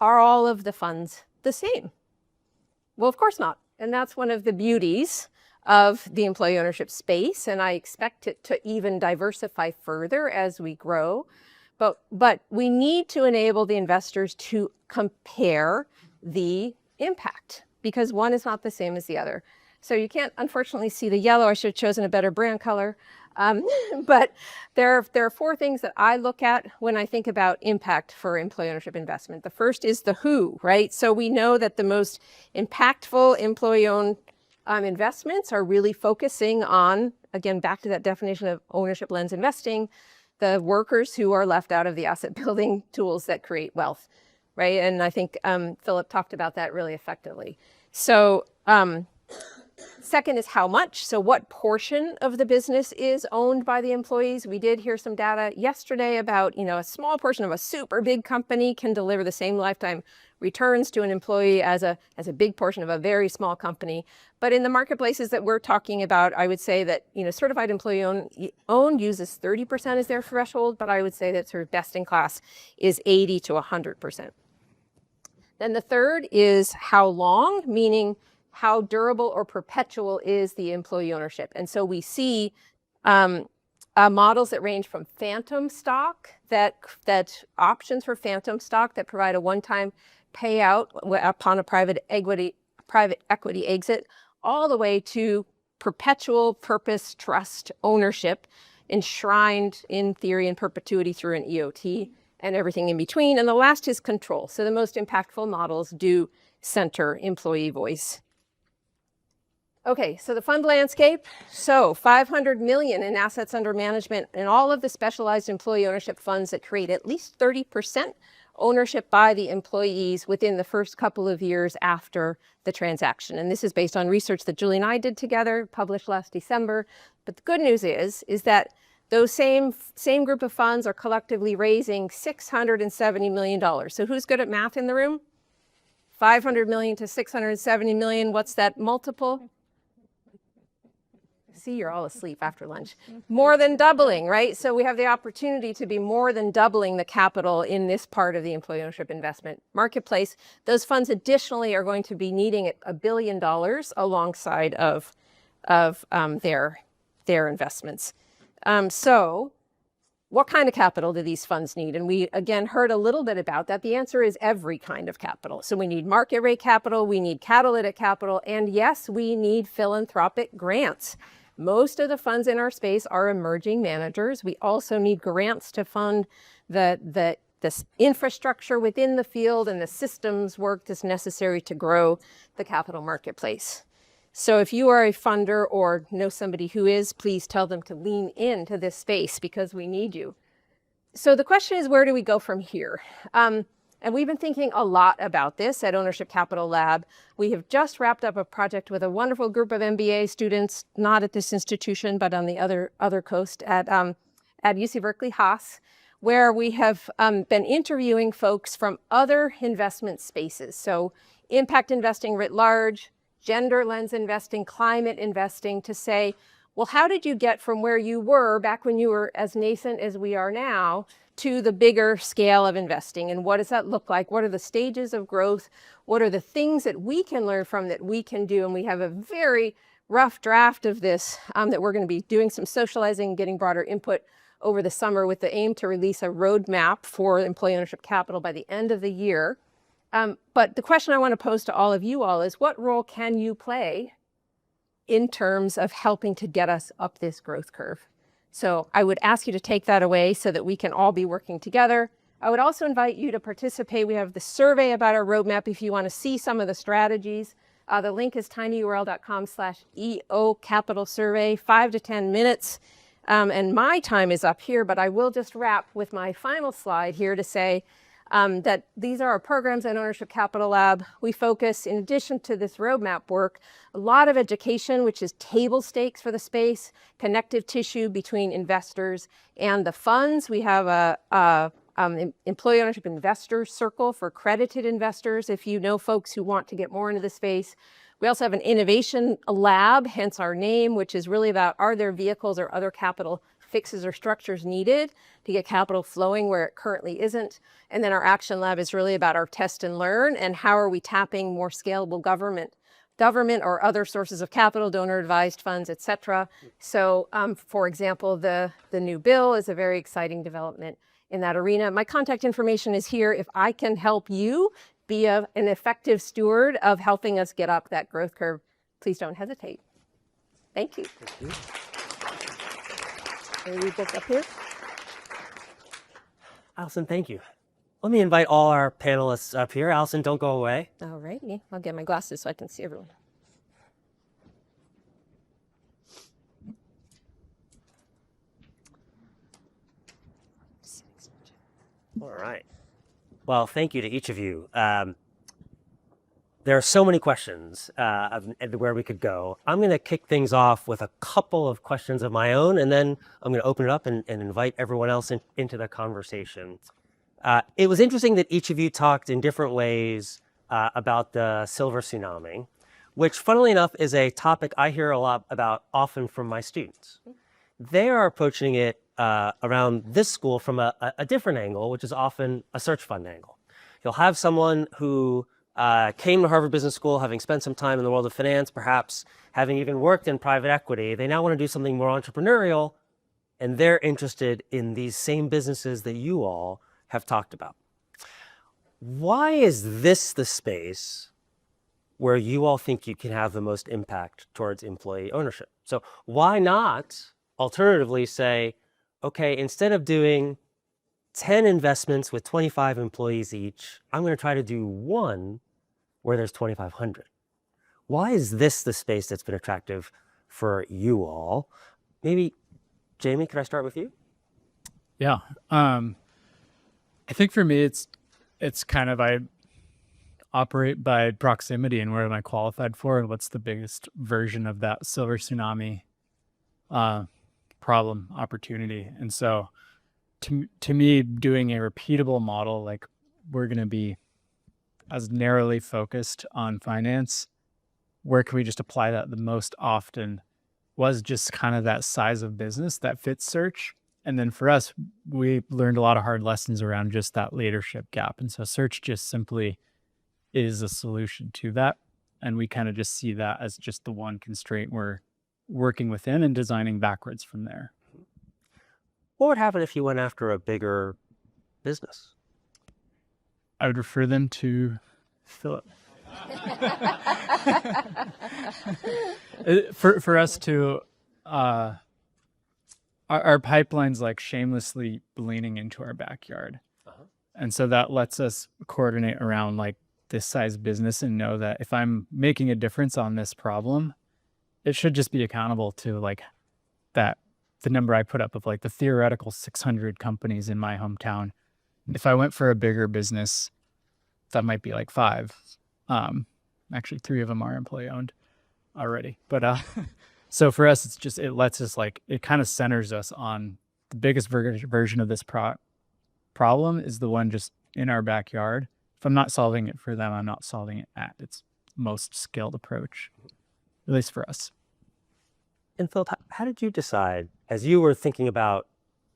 are all of the funds the same? Well, of course not. And that's one of the beauties of the employee ownership space. And I expect it to even diversify further as we grow. But we need to enable the investors to compare the impact, because one is not the same as the other. So you can't, unfortunately, see the yellow. I should have chosen a better brand color. But there are four things that I look at when I think about impact for employee ownership investment. The first is the who, right? So we know that the most impactful employee-owned investments are really focusing on, again, back to that definition of ownership lens investing, the workers who are left out of the asset building tools that create wealth, right? And I think Philip talked about that really effectively. So second is how much. So what portion of the business is owned by the employees? We did hear some data yesterday about, a small portion of a super big company can deliver the same lifetime returns to an employee as a big portion of a very small company. But in the marketplaces that we're talking about, I would say that, certified employee owned uses 30% as their threshold, but I would say that sort of best in class is 80 to 100%. Then the third is how long, meaning how durable or perpetual is the employee ownership. And so we see models that range from phantom stock, that options for phantom stock that provide a one-time payout upon a private equity exit, all the way to perpetual purpose trust ownership enshrined in theory in perpetuity through an EOT and everything in between. And the last is control. So the most impactful models do center employee voice. Okay, so the fund landscape. So 500 million in assets under management in all of the specialized employee ownership funds that create at least 30% ownership by the employees within the first couple of years after the transaction. And this is based on research that Julie and I did together, published last December. But the good news is that those same group of funds are collectively raising $670 million. So who's good at math in the room? 500 million to 670 million, what's that multiple? See, you're all asleep after lunch. More than doubling, right? So we have the opportunity to be more than doubling the capital in this part of the employee ownership investment marketplace. Those funds additionally are going to be needing $1 billion alongside of their investments. So what kind of capital do these funds need? And we, again, heard a little bit about that. The answer is every kind of capital. So we need market rate capital, we need catalytic capital, and yes, we need philanthropic grants. Most of the funds in our space are emerging managers. We also need grants to fund the infrastructure within the field and the systems work that's necessary to grow the capital marketplace. So if you are a funder or know somebody who is, please tell them to lean into this space because we need you. So the question is, where do we go from here? And we've been thinking a lot about this at Ownership Capital Lab. We have just wrapped up a project with a wonderful group of MBA students, not at this institution, but on the other coast at UC Berkeley Haas, where we have been interviewing folks from other investment spaces. So impact investing writ large, gender lens investing, climate investing, to say, well, how did you get from where you were back when you were as nascent as we are now to the bigger scale of investing? And what does that look like? What are the stages of growth? What are the things that we can learn from that we can do? And we have a very rough draft of this that we're going to be doing some socializing, getting broader input over the summer with the aim to release a roadmap for employee ownership capital by the end of the year. But the question I want to pose to all of you all is, what role can you play in terms of helping to get us up this growth curve? So I would ask you to take that away so that we can all be working together. I would also invite you to participate. We have the survey about our roadmap if you want to see some of the strategies. The link is tinyurl.com/EO-capital-survey, 5 to 10 minutes. And my time is up here, but I will just wrap with my final slide here to say that these are our programs at Ownership Capital Lab. We focus, in addition to this roadmap work, a lot of education, which is table stakes for the space, connective tissue between investors and the funds. We have a employee ownership investor circle for accredited investors, if you know folks who want to get more into the space. We also have an innovation lab, hence our name, which is really about, are there vehicles or other capital fixes or structures needed to get capital flowing where it currently isn't? And then our action lab is really about our test and learn and how are we tapping more scalable government or other sources of capital, donor advised funds, et cetera. So for example, the new bill is a very exciting development in that arena. My contact information is here. If I can help you be an effective steward of helping us get up that growth curve, please don't hesitate. Thank you. Can we read this up here? Alison, thank you. Let me invite all our panelists up here. Alison, don't go away. All righty. I'll get my glasses so I can see everyone. All right. Well, thank you to each of you. There are so many questions of where we could go. I'm going to kick things off with a couple of questions of my own, and then I'm going to open it up and invite everyone else into the conversation. It was interesting that each of you talked in different ways about the silver tsunami, which, funnily enough, is a topic I hear a lot about often from my students. They are approaching it around this school from a different angle, which is often a search fund angle. You'll have someone who came to Harvard Business School having spent some time in the world of finance, perhaps having even worked in private equity. They now want to do something more entrepreneurial, and they're interested in these same businesses that you all have talked about. Why is this the space where you all think you can have the most impact towards employee ownership? So why not alternatively say, okay, instead of doing 10 investments with 25 employees each, I'm going to try to do one where there's 2,500. why is this the space that's been attractive for you all? Maybe, Jamie, could I start with you? Yeah. I think for me, it's kind of, I operate by proximity and where am I qualified for and what's the biggest version of that silver tsunami problem opportunity. And so to me, doing a repeatable model, like we're going to be as narrowly focused on finance, where can we just apply that the most often was just kind of that size of business that fits search. And then for us, we learned a lot of hard lessons around just that leadership gap. And so search just simply is a solution to that. And we kind of just see that as just the one constraint we're working within and designing backwards from there. What would happen if you went after a bigger business? I would refer them to Philip. For us to, our pipeline's like shamelessly leaning into our backyard. And so that lets us coordinate around like this size business and know that if I'm making a difference on this problem, it should just be accountable to like that, the number I put up of like the theoretical 600 companies in my hometown. If I went for a bigger business, that might be like 5. Actually 3 of them are employee owned already. But so for us, it's just, it lets us like, it kind of centers us on the biggest version of this problem is the one just in our backyard. If I'm not solving it for them, I'm not solving it at its most skilled approach, at least for us. And Philip, how did you decide, as you were thinking about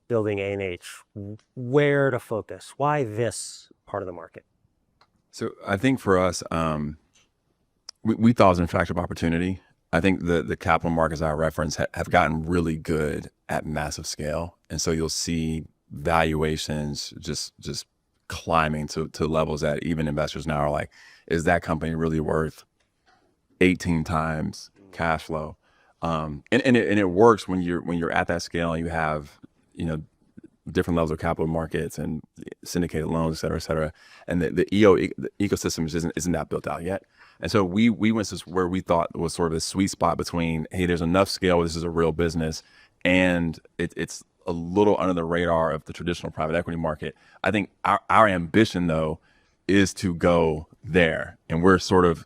building A&H, where to focus? Why this part of the market? So I think for us, we thought it was an attractive opportunity. I think the capital markets I reference have gotten really good at massive scale. And so you'll see valuations just climbing to levels that even investors now are like, is that company really worth 18 times cash flow? And it works when you're at that scale and you have, different levels of capital markets and syndicated loans, et cetera, and the ecosystem isn't that built out yet. And so we went to where we thought was sort of a sweet spot between, hey, there's enough scale where this is a real business, and it's a little under the radar of the traditional private equity market. I think our ambition, though, is to go there. And we're sort of,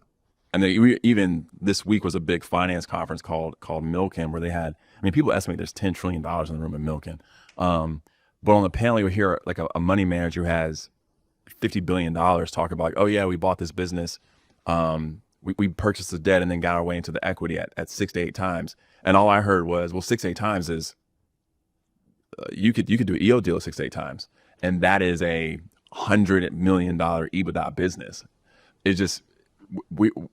and even this week was a big finance conference called Milken, where they had, people estimate there's $10 trillion in the room at Milken. But on the panel, you hear like a money manager who has $50 billion talk about like, oh yeah, we bought this business. We purchased the debt and then got our way into the equity at 6 to 8 times. And all I heard was, well, 6 to 8 times is, you could do an EO deal at 6 to 8 times. And that is a $100 million EBITDA business. It's just,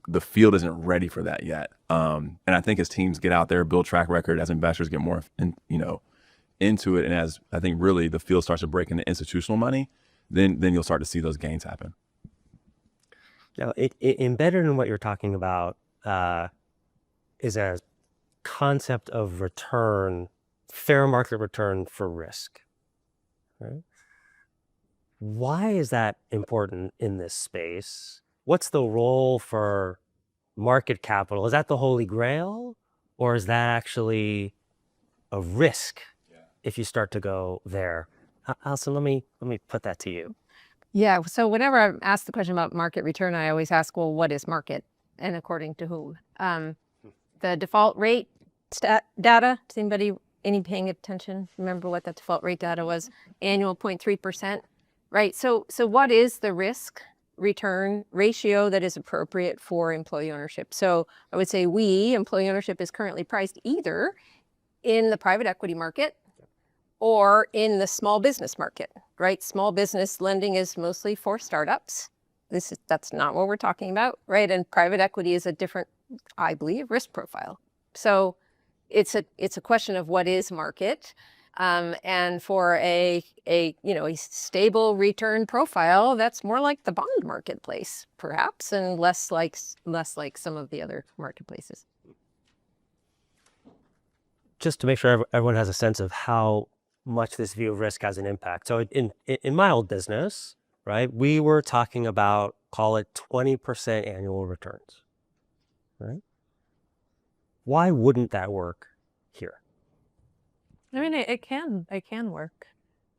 the field isn't ready for that yet. And I think as teams get out there, build track record, as investors get more, into it, and as I think really the field starts to break into institutional money, then you'll start to see those gains happen. Now, embedded in what you're talking about is a concept of return, fair market return for risk. Right? Why is that important in this space? What's the role for market capital? Is that the holy grail, or is that actually a risk if you start to go there? Alison, let me put that to you. Yeah, so whenever I'm asked the question about market return, I always ask, well, what is market and according to who? The default rate data, does anybody paying attention? Remember what that default rate data was? Annual 0.3%, right? So what is the risk return ratio that is appropriate for employee ownership? So I would say employee ownership is currently priced either in the private equity market or in the small business market, right? Small business lending is mostly for startups. That's not what we're talking about, right? And private equity is a different, I believe, risk profile. So it's a question of what is market, and for a stable return profile, that's more like the bond marketplace, perhaps, and less like some of the other marketplaces. Just to make sure everyone has a sense of how much this view of risk has an impact. So in my old business, right, we were talking about, call it 20% annual returns. right? Why wouldn't that work here? I mean, it can work.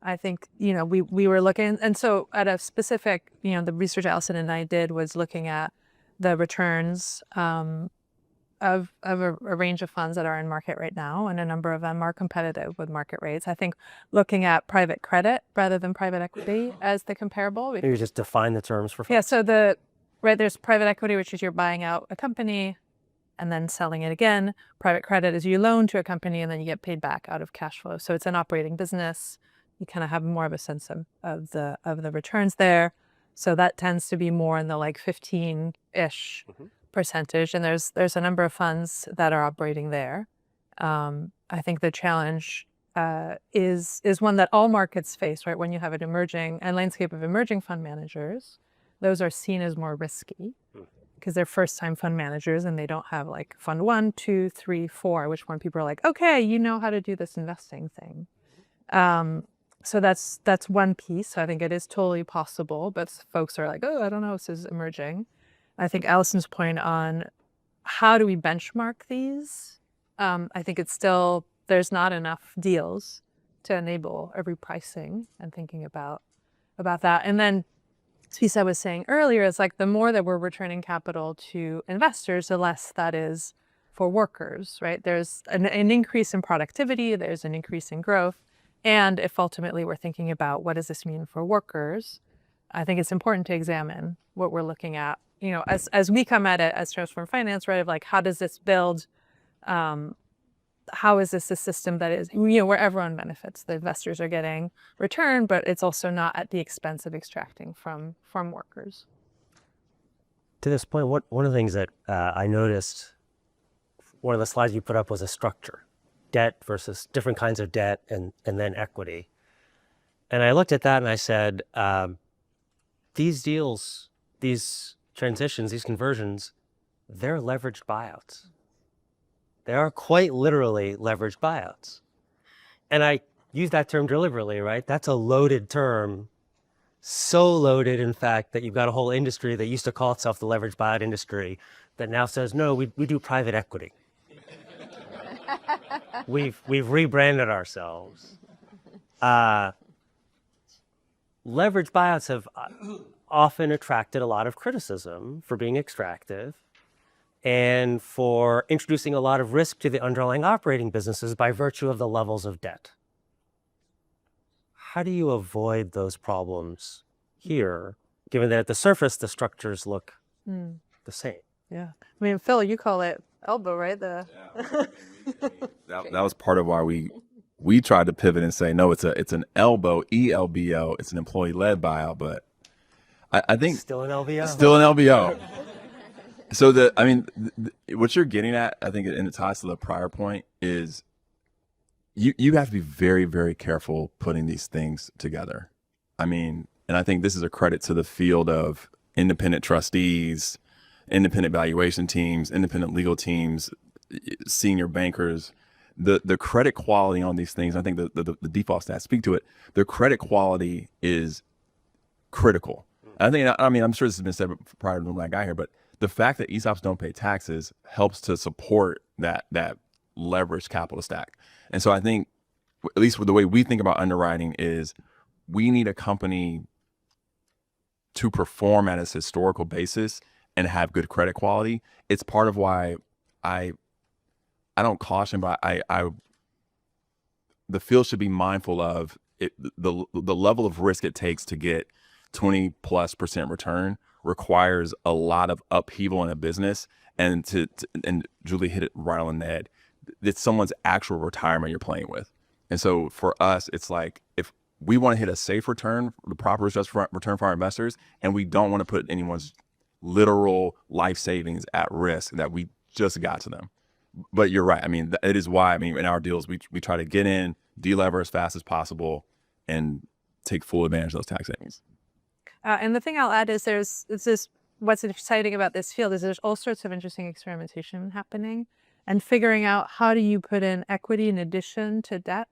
I think, we were looking, and so at a specific, the research Alison and I did was looking at the returns of a range of funds that are in market right now, and a number of them are competitive with market rates. I think looking at private credit rather than private equity as the comparable. Maybe just define the terms for Yeah, folks. so there's private equity, which is you're buying out a company and then selling it again. Private credit is you loan to a company and then you get paid back out of cash flow. So it's an operating business. You kind of have more of a sense of the returns there. So that tends to be more in the like 15-ish percentage. And there's a number of funds that are operating there. I think the challenge is one that all markets face, right? When you have a landscape of emerging fund managers, those are seen as more risky because they're first-time fund managers and they don't have like fund 1, 2, 3, 4, which one people are like, okay, you know how to do this investing thing. So that's one piece. So I think it is totally possible, but folks are like, oh, I don't know, this is emerging. I think Alison's point on how do we benchmark these? I think it's still, there's not enough deals to enable a repricing and thinking about that. And then this piece I was saying earlier is like the more that we're returning capital to investors, the less that is for workers, right? There's an increase in productivity, there's an increase in growth. And if ultimately we're thinking about what does this mean for workers, I think it's important to examine what we're looking at, as we come at it as Transform Finance, right? Of like, how does this build, how is this a system that is, where everyone benefits? The investors are getting return, but it's also not at the expense of extracting from workers. To this point, one of the things that I noticed, one of the slides you put up was a structure, debt versus different kinds of debt and then equity. And I looked at that and I said, these deals, these transitions, these conversions, they're leveraged buyouts. They are quite literally leveraged buyouts. And I use that term deliberately, right? That's a loaded term, so loaded, in fact, that you've got a whole industry that used to call itself the leveraged buyout industry that now says, no, we do private equity. We've rebranded ourselves. Leveraged buyouts have often attracted a lot of criticism for being extractive and for introducing a lot of risk to the underlying operating businesses by virtue of the levels of debt. How do you avoid those problems here, given that at the surface the structures look the same? Yeah. I mean, Phil, you call it elbow, right? That was part of why we tried to pivot and say, no, it's an elbow, ELBO. It's an employee-led buyout, but I think Still an LBO. Still an LBO. So what you're getting at, I think, and it ties to the prior point, is you have to be very, very careful putting these things together. And I think this is a credit to the field of independent trustees, independent valuation teams, independent legal teams, senior bankers. The credit quality on these things, I think the default stats speak to it. The credit quality is critical. I think, I'm sure this has been said prior to when I got here, but the fact that ESOPs don't pay taxes helps to support that leveraged capital stack. And so I think, at least with the way we think about underwriting, is we need a company to perform at its historical basis and have good credit quality. It's part of why I don't caution, but the field should be mindful of it, the level of risk it takes to get 20+% return requires a lot of upheaval in a business, and and Julie hit it right on the head. It's someone's actual retirement you're playing with. And so for us, it's like, if we want to hit a safe return, the proper return for our investors, and we don't want to put anyone's literal life savings at risk that we just got to them. But you're right. It is why, in our deals, we try to get in, de-lever as fast as possible, and take full advantage of those tax savings. And the thing I'll add is what's exciting about this field is there's all sorts of interesting experimentation happening, and figuring out how do you put in equity in addition to debt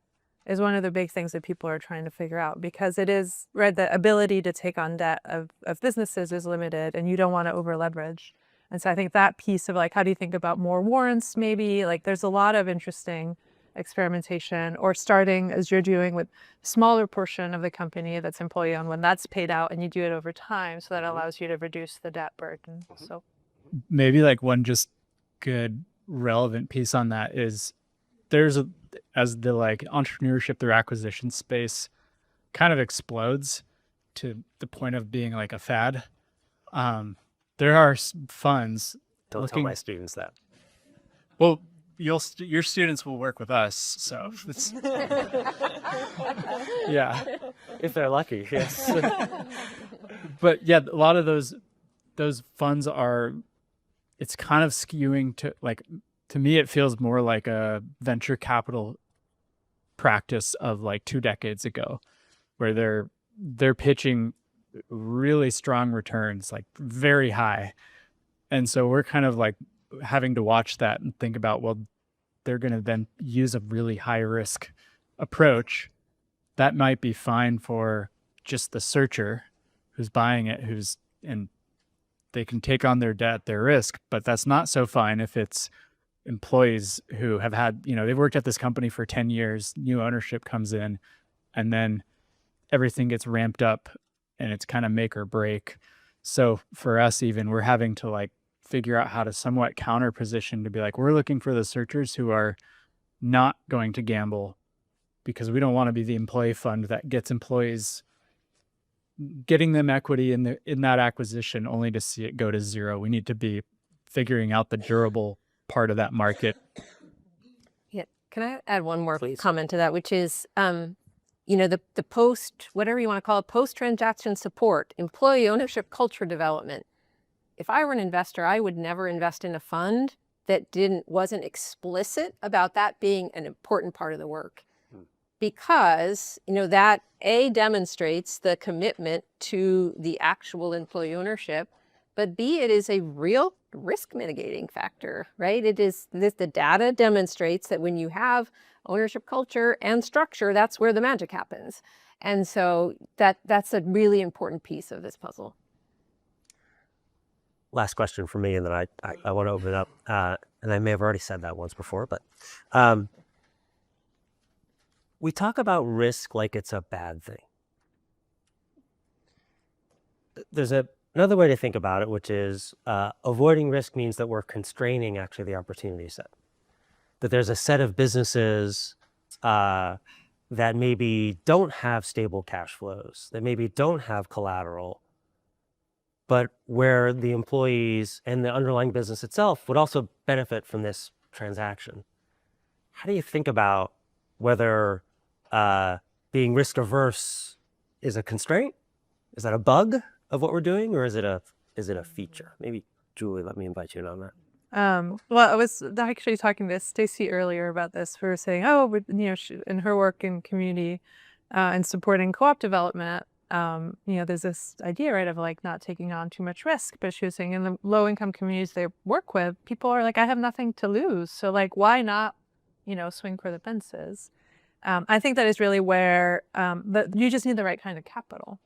is one of the big things that people are trying to figure out, because it is, right, the ability to take on debt of businesses is limited, and you don't want to over leverage And so I think that piece of like, how do you think about more warrants maybe? Like there's a lot of interesting experimentation, or starting as you're doing with smaller portion of the company that's employee owned, when that's paid out and you do it over time. So that allows you to reduce the debt burden. So Maybe like one just good relevant piece on that is as the like entrepreneurship through acquisition space kind of explodes to the point of being like a fad. There are funds. Don't tell my students that. Well, your students will work with us, so it's, yeah. If they're lucky, yes. But yeah, a lot of those funds are, it's kind of skewing to like, to me, it feels more like a venture capital practice of like 2 decades ago, where they're pitching really strong returns, like very high. And so we're kind of like having to watch that and think about, well, they're going to then use a really high risk approach. That might be fine for just the searcher who's buying it, and they can take on their debt, their risk, but that's not so fine if it's employees who have had, they've worked at this company for 10 years, new ownership comes in, and then everything gets ramped up and it's kind of make or break. So for us, even, we're having to like figure out how to somewhat counter position to be like, we're looking for the searchers who are not going to gamble, because we don't want to be the employee fund that gets employees, getting them equity in that acquisition only to see it go to zero. We need to be figuring out the durable part of that market. Yeah. Can I add one more Please. comment to that, which is, the post, whatever you want to call it, post-transaction support, employee ownership culture development. If I were an investor, I would never invest in a fund that wasn't explicit about that being an important part of the work. Because, that demonstrates the commitment to the actual employee ownership, but B, it is a real risk mitigating factor, right? It is the data demonstrates that when you have ownership culture and structure, that's where the magic happens. And so that's a really important piece of this puzzle. Last question for me, and then I want to open it up. And I may have already said that once before, but we talk about risk like it's a bad thing. There's another way to think about it, which is avoiding risk means that we're constraining actually the opportunity set. That there's a set of businesses that maybe don't have stable cash flows, that maybe don't have collateral, but where the employees and the underlying business itself would also benefit from this transaction. How do you think about whether being risk averse is a constraint? Is that a bug of what we're doing, or is it a feature? Maybe Julie, let me invite you in on that. Well, I was actually talking to Stacy earlier about this. We were saying, in her work in community and supporting co-op development, there's this idea, right, of like not taking on too much risk. But she was saying in the low-income communities they work with, people are like, I have nothing to lose. So like, why not, swing for the fences? I think that is really where you just need the right kind of capital,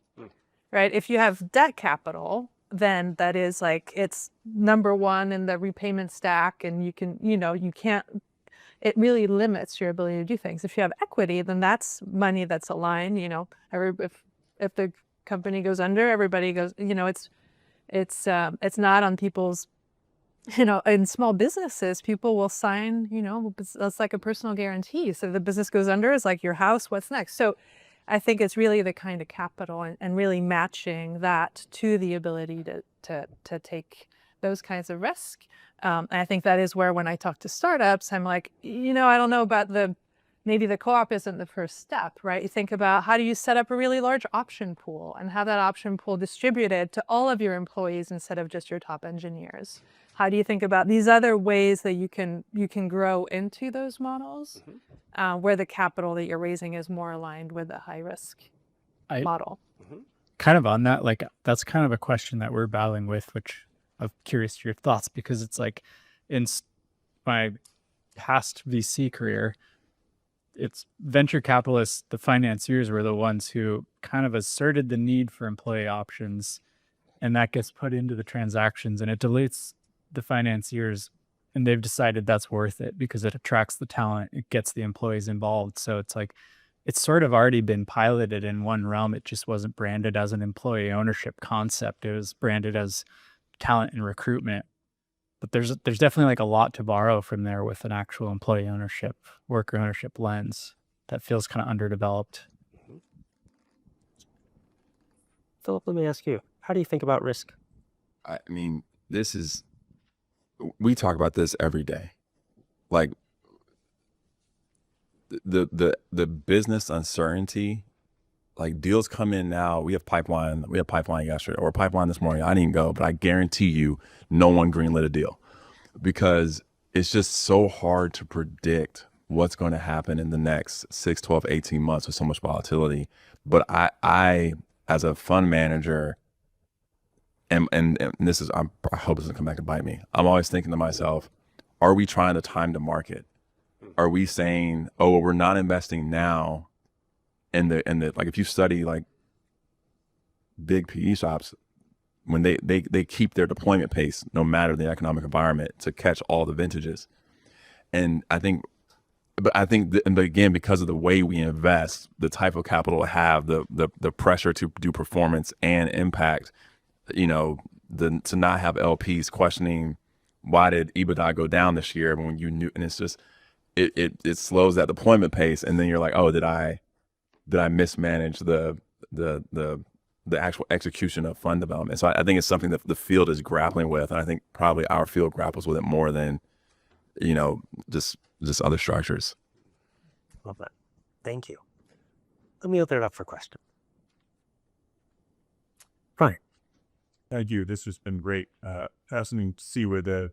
right? If you have debt capital, then that is like, it's number one in the repayment stack, and you can, it really limits your ability to do things. If you have equity, then that's money that's aligned, if the company goes under, everybody goes, it's not on people's, in small businesses, people will sign, that's like a personal guarantee. So if the business goes under, it's like your house, what's next? So I think it's really the kind of capital and really matching that to the ability to take those kinds of risk. And I think that is where, when I talk to startups, I'm like, I don't know about maybe the co-op isn't the first step, right? You think about, how do you set up a really large option pool and have that option pool distributed to all of your employees instead of just your top engineers? How do you think about these other ways that you can grow into those models, where the capital that you're raising is more aligned with a high risk model? Kind of on that, like that's kind of a question that we're battling with, which I'm curious to your thoughts, because it's like in my past VC career, it's venture capitalists, the financiers were the ones who kind of asserted the need for employee options, and that gets put into the transactions, and it the financiers, and they've decided that's worth it because it attracts the talent, it gets the employees involved. So it's like, it's sort of already been piloted in one realm. It just wasn't branded as an employee ownership concept. It was branded as talent and recruitment. But there's definitely like a lot to borrow from there with an actual employee ownership, worker ownership lens that feels kind of underdeveloped. Philip, let me ask you, how do you think about risk? I mean, we talk about this every day. Like the business uncertainty, like deals come in now. We have pipeline yesterday or pipeline this morning. I didn't go, but I guarantee you no one greenlit a deal because it's just so hard to predict what's going to happen in the next 6, 12, 18 months with so much volatility. But I as a fund manager, and this is, I hope it doesn't come back to bite me. I'm always thinking to myself, are we trying to time the market? Are we saying, oh, well, we're not investing now in the like, if you study like big PE shops, when they keep their deployment pace no matter the economic environment to catch all the vintages. And but again, because of the way we invest, the type of capital have the pressure to do performance and impact, to not have LPs questioning why did EBITDA go down this year when you knew, and it's just it slows that deployment pace, and then you're like, oh, did I mismanage the actual execution of fund development? So I think it's something that the field is grappling with, and I think probably our field grapples with it more than just other structures. Love that. Thank you. Let me open it up for questions. Brian. Thank you. This has been great. Fascinating to see where the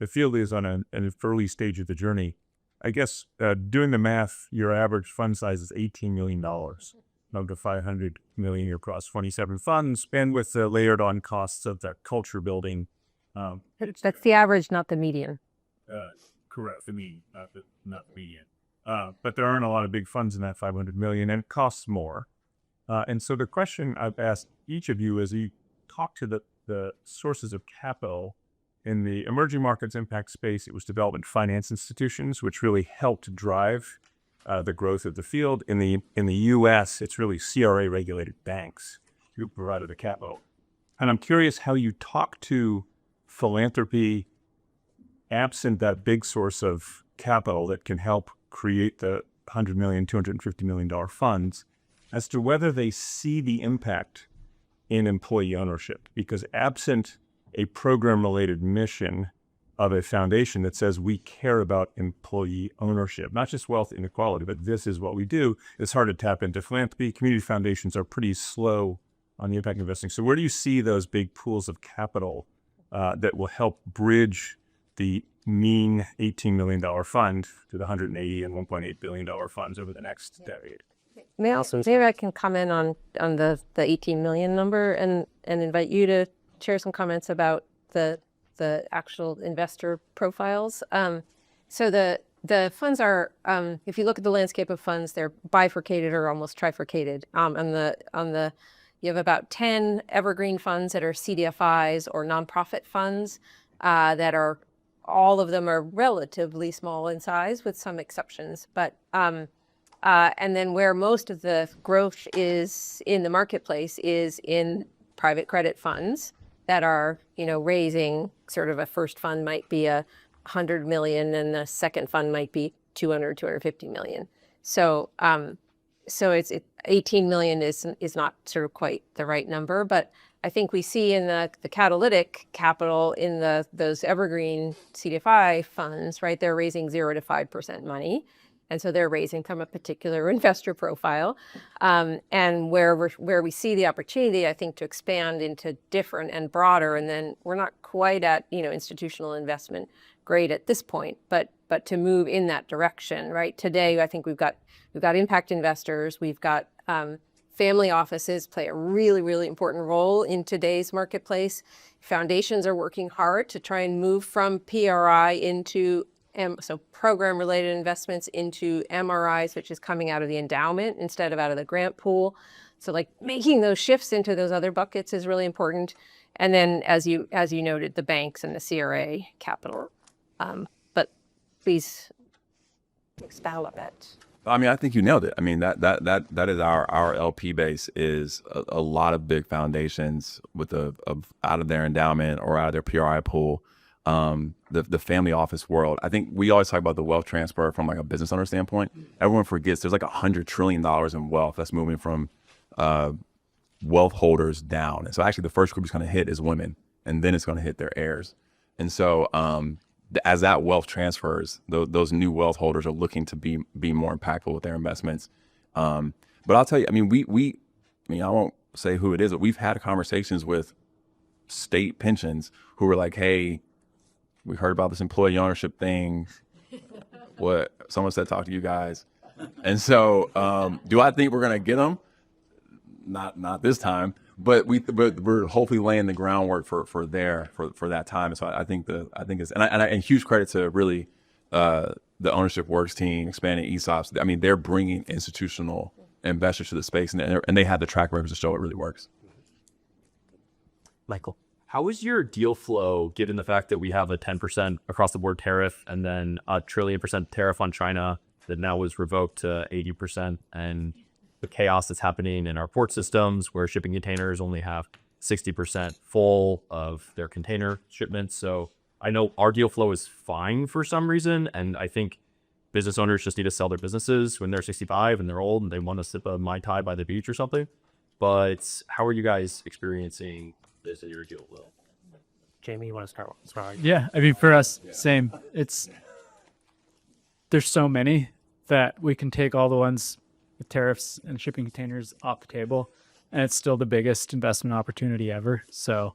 field is on an early stage of the journey. I guess doing the math, your average fund size is $18 million, up to $500 million across 27 funds, and with the layered on costs of the culture building. That's the average, not the median. Correct. The median, not the median. But there aren't a lot of big funds in that $500 million, and it costs more. And so the question I've asked each of you as you talk to the sources of capital in the emerging markets impact space, it was development finance institutions, which really helped drive the growth of the field. In the U.S., it's really CRA regulated banks who provided the capital. And I'm curious how you talk to philanthropy absent that big source of capital that can help create the $100 million, $250 million funds, as to whether they see the impact in employee ownership. Because absent a program-related mission of a foundation that says we care about employee ownership, not just wealth inequality, but this is what we do, it's hard to tap into philanthropy. Community foundations are pretty slow on the impact investing. So where do you see those big pools of capital that will help bridge the mean $18 million fund to the 180 and $1.8 billion funds over the next decade? Maybe I can comment on the 18 million number and invite you to share some comments about the actual investor profiles. So the funds are, if you look at the landscape of funds, they're bifurcated or almost trifurcated. You have about 10 evergreen funds that are CDFIs or nonprofit funds that are, all of them are relatively small in size with some exceptions. But and then where most of the growth is in the marketplace is in private credit funds that are, raising sort of, a first fund might be $100 million and the second fund might be 250 million. So it's 18 million is not sort of quite the right number, but I think we see in the catalytic capital in those evergreen CDFI funds, right? They're raising 0 to 5% money. And so they're raising from a particular investor profile. And where we see the opportunity, I think, to expand into different and broader, and then we're not quite at, institutional investment grade at this point, but to move in that direction, right? Today, I think we've got impact investors, we've got family offices play a really, really important role in today's marketplace. Foundations are working hard to try and move from PRI into so program-related investments into MRIs, which is coming out of the endowment instead of out of the grant pool. So like making those shifts into those other buckets is really important. And then, as you noted, the banks and the CRA capital. But please expound a bit. I mean, I think you nailed it. I mean, that is our LP base is a lot of big foundations with out of their endowment or out of their PRI pool. The family office world. I think we always talk about the wealth transfer from like a business owner standpoint. Everyone forgets there's like $100 trillion in wealth that's moving from wealth holders down. And so actually the first group is going to hit is women, and then it's going to hit their heirs. And so as that wealth transfers, those new wealth holders are looking to be more impactful with their investments. But I'll tell you, I mean, I won't say who it is, but we've had conversations with state pensions who were like, hey, we heard about this employee ownership thing. What someone said, talk to you guys. And so do I think we're going to get them? Not this time, but we're hopefully laying the groundwork for that time. And so I think it's and huge credit to really the Ownership Works team, expanding ESOPs. I mean, they're bringing institutional investors to the space, and they have the track records to show it really works. Michael. How is your deal flow, given the fact that we have a 10% across the board tariff and then a $1 trillion tariff on China that now was revoked to 80%, and the chaos that's happening in our port systems where shipping containers only have 60% full of their container shipments? So I know our deal flow is fine for some reason, and I think business owners just need to sell their businesses when they're 65 and they're old and they want to sip a Mai Tai by the beach or something. But how are you guys experiencing this in your deal flow? Jamie, you want to start? Sorry. Yeah, I mean, for us, same. There's so many that we can take all the ones with tariffs and shipping containers off the table, and it's still the biggest investment opportunity ever. So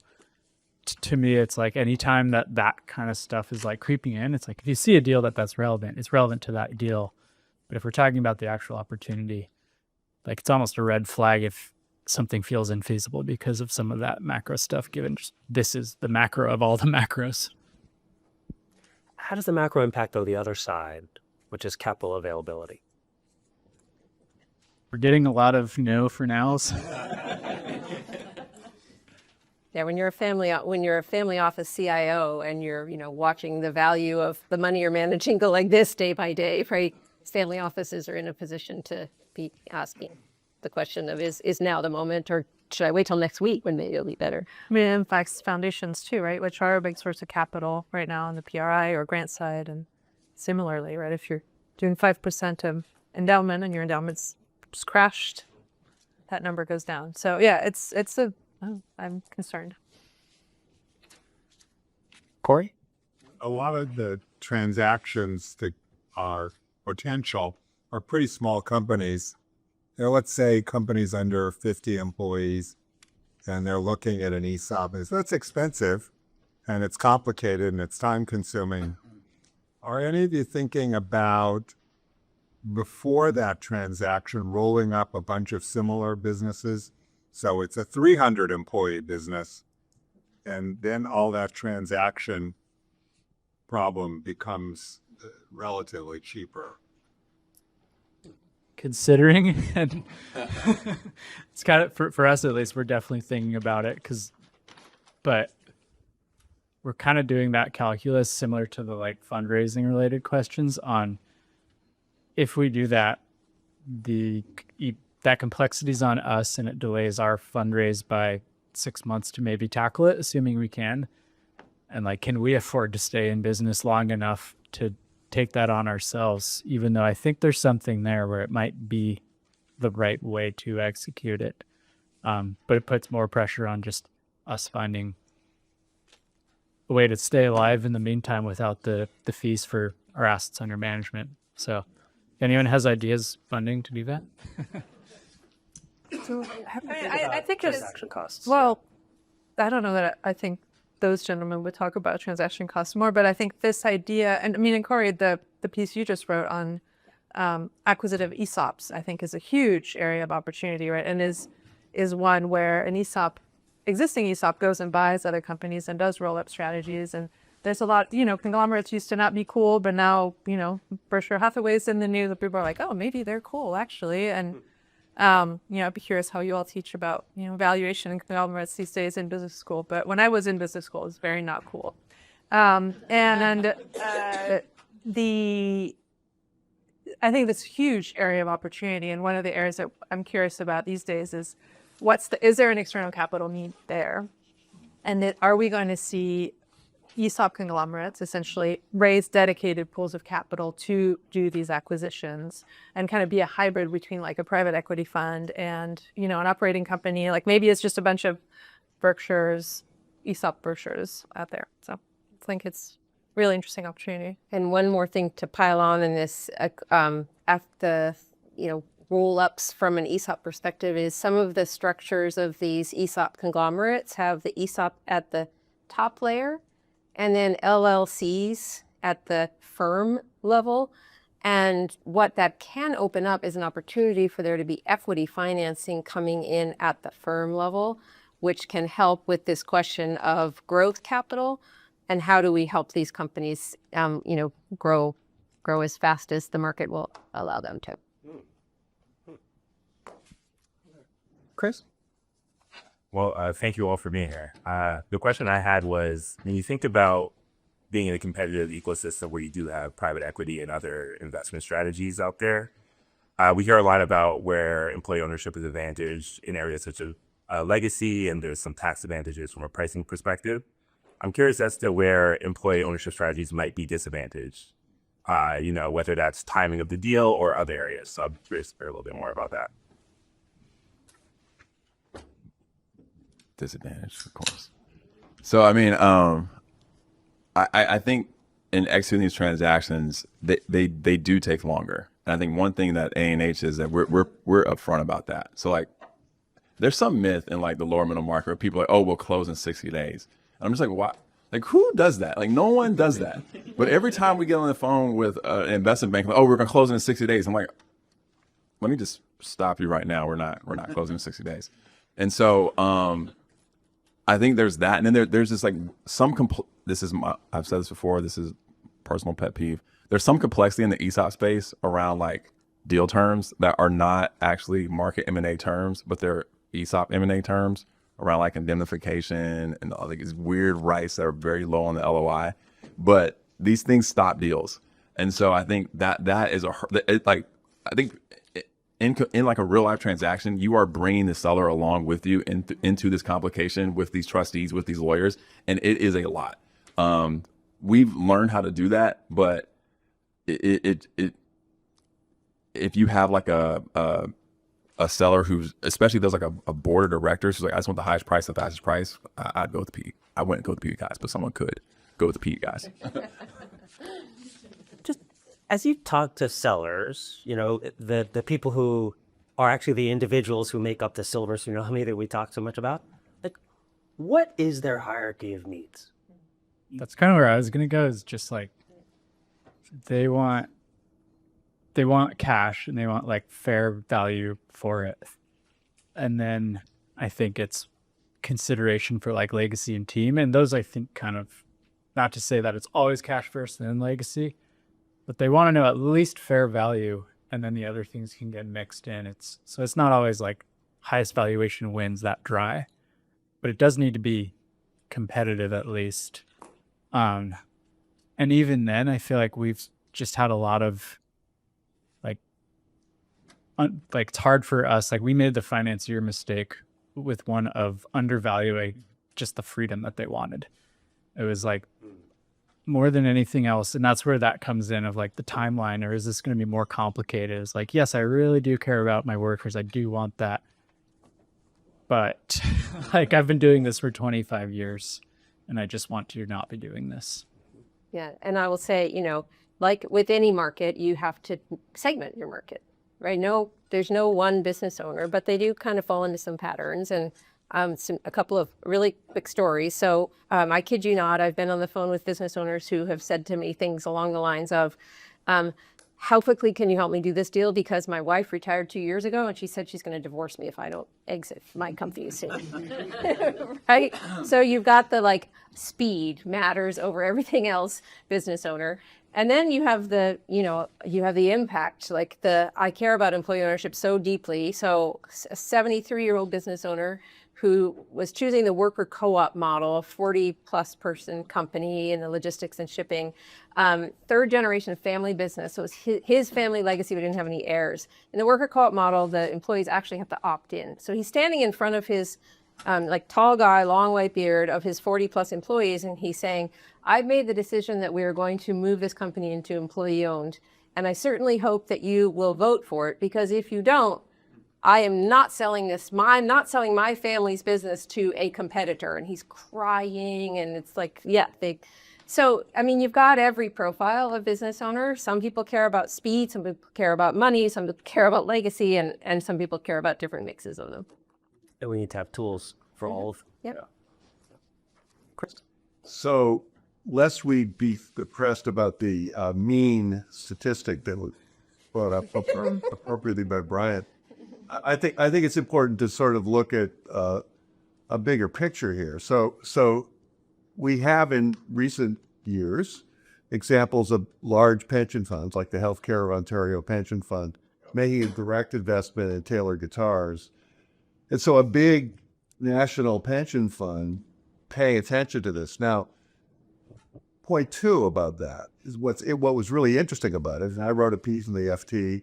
to me, it's like anytime that kind of stuff is like creeping in, it's like if you see a deal that's relevant, it's relevant to that deal. But if we're talking about the actual opportunity, like it's almost a red flag if something feels infeasible because of some of that macro stuff, given just this is the macro of all the macros. How does the macro impact, though, the other side, which is capital availability? We're getting a lot of no for nows. Yeah, when you're a family office CIO and you're, watching the value of the money you're managing go like this day by day, right? Family offices are in a position to be asking the question of is now the moment, or should I wait till next week when maybe it'll be better? I mean, it impacts foundations too, right? Which are a big source of capital right now on the PRI or grant side. And similarly, right? If you're doing 5% of endowment and your endowment's just crashed, that number goes down. So yeah, I'm concerned. Corey? A lot of the transactions that are potential are pretty small companies. Let's say companies under 50 employees, and they're looking at an ESOP. That's expensive, and it's complicated, and it's time consuming. Are any of you thinking about, before that transaction, rolling up a bunch of similar businesses? So it's a 300 employee business, and then all that transaction problem becomes relatively cheaper. Considering, and it's kind of, for us at least, we're definitely thinking about it, but we're kind of doing that calculus similar to the like fundraising related questions on if we do that, that complexity is on us and it delays our fundraise by 6 months to maybe tackle it, assuming we can. And like, can we afford to stay in business long enough to take that on ourselves, even though I think there's something there where it might be the right way to execute it. But it puts more pressure on just us finding a way to stay alive in the meantime without the fees for our assets under management. So if anyone has ideas funding to do that. I think it's transaction costs. well, I don't know that I think those gentlemen would talk about transaction costs more, but I think this idea, and I mean, and Corey, the piece you just wrote on acquisitive ESOPs, I think is a huge area of opportunity, right? And is one where an existing ESOP goes and buys other companies and does roll up strategies. And there's a lot, conglomerates used to not be cool, but now, Berkshire Hathaway's in the news, and people are like, oh, maybe they're cool actually. And I'd be curious how you all teach about, valuation and conglomerates these days in business school. But when I was in business school, it was very not cool. I think this huge area of opportunity, and one of the areas that I'm curious about these days is is there an external capital need there? And are we going to see ESOP conglomerates essentially raise dedicated pools of capital to do these acquisitions and kind of be a hybrid between like a private equity fund and, an operating company? Like maybe it's just a bunch of ESOP Berkshires out there. So I think it's really interesting opportunity. And one more thing to pile on in this, after roll-ups from an ESOP perspective is some of the structures of these ESOP conglomerates have the ESOP at the top layer and then LLCs at the firm level. And what that can open up is an opportunity for there to be equity financing coming in at the firm level, which can help with this question of growth capital and how do we help these companies, grow as fast as the market will allow them to. Chris? Well, thank you all for being here. The question I had was, when you think about being in a competitive ecosystem where you do have private equity and other investment strategies out there, we hear a lot about where employee ownership is advantaged in areas such as legacy, and there's some tax advantages from a pricing perspective. I'm curious as to where employee ownership strategies might be disadvantaged, whether that's timing of the deal or other areas. So I'm curious to hear a little bit more about that. Disadvantage, of course. So, I mean, I think in executing these transactions, they do take longer. And I think one thing that A&H is that we're upfront about that. So, like, there's some myth in like the lower middle market where people are like, oh, we'll close in 60 days. And I'm just like, why? Like, who does that? Like, no one does that. But every time we get on the phone with an investment bank, like, oh, we're gonna close in 60 days. I'm like, let me just stop you right now. We're not closing in 60 days. And so, I think there's that, and then there's just like I've said this before, this is personal pet peeve. There's some complexity in the ESOP space around like deal terms that are not actually market M&A terms, but they're ESOP M&A terms around like indemnification and all these weird rights that are very low on the LOI. But these things stop deals, and so I think that is in like a real life transaction, you are bringing the seller along with you into this complication with these trustees, with these lawyers, and it is a lot. We've learned how to do that, but if you have like a seller who's, especially there's like a board of directors who's like, I just want the highest price, the fastest price, I'd go with the PE. I wouldn't go with the PE guys, but someone could go with the PE guys. As you talk to sellers, the people who are actually the individuals who make up the silver tsunami that we talk so much about, like, what is their hierarchy of needs? That's kind of where I was going to go, is just like, they want cash and they want like fair value for it. And then I think it's consideration for like legacy and team. And those, I think, kind of, not to say that it's always cash first and then legacy, but they want to know at least fair value, and then the other things can get mixed in. So it's not always like highest valuation wins that dry, but it does need to be competitive at least. And even then, I feel like we've just had a lot of like it's hard for us. Like, we made the financier mistake with one of undervaluing just the freedom that they wanted. It was like, more than anything else, and that's where that comes in, of like the timeline, or is this going to be more complicated? It's like, yes, I really do care about my workers, I do want that, but like, I've been doing this for 25 years and I just want to not be doing this. Yeah, and I will say, like with any market, you have to segment your market, right? No, there's no one business owner, but they do kind of fall into some patterns, and a couple of really quick stories. So I kid you not, I've been on the phone with business owners who have said to me things along the lines of, how quickly can you help me do this deal? Because my wife retired 2 years ago and she said she's going to divorce me if I don't exit my company soon. Right? So you've got the like speed matters over everything else business owner. And then you have the, you have the impact, like I care about employee ownership so deeply. So a 73-year-old business owner who was choosing the worker co-op model, a 40+ person company in the logistics and shipping, third generation family business. So it was his family legacy, but didn't have any heirs. In the worker co-op model, the employees actually have to opt in. So he's standing in front of his tall guy, long white beard of his 40+ employees. And he's saying, I've made the decision that we are going to move this company into employee owned. And I certainly hope that you will vote for it, because if you don't, I am not selling this. I'm not selling my family's business to a competitor. And he's crying, and it's like, yeah, so, I mean, you've got every profile of business owner. Some people care about speed, some people care about money, some people care about legacy, and some people care about different mixes of them. And we need to have tools for all of them. Yep. Chris? So, lest we be depressed about the mean statistic that was brought up appropriately by Brian, I think it's important to sort of look at a bigger picture here. So we have in recent years examples of large pension funds, like the Healthcare of Ontario Pension Fund, making a direct investment in Taylor guitars. And so a big national pension fund paying attention to this. Now, point two about that is what was really interesting about it, and I wrote a piece in the FT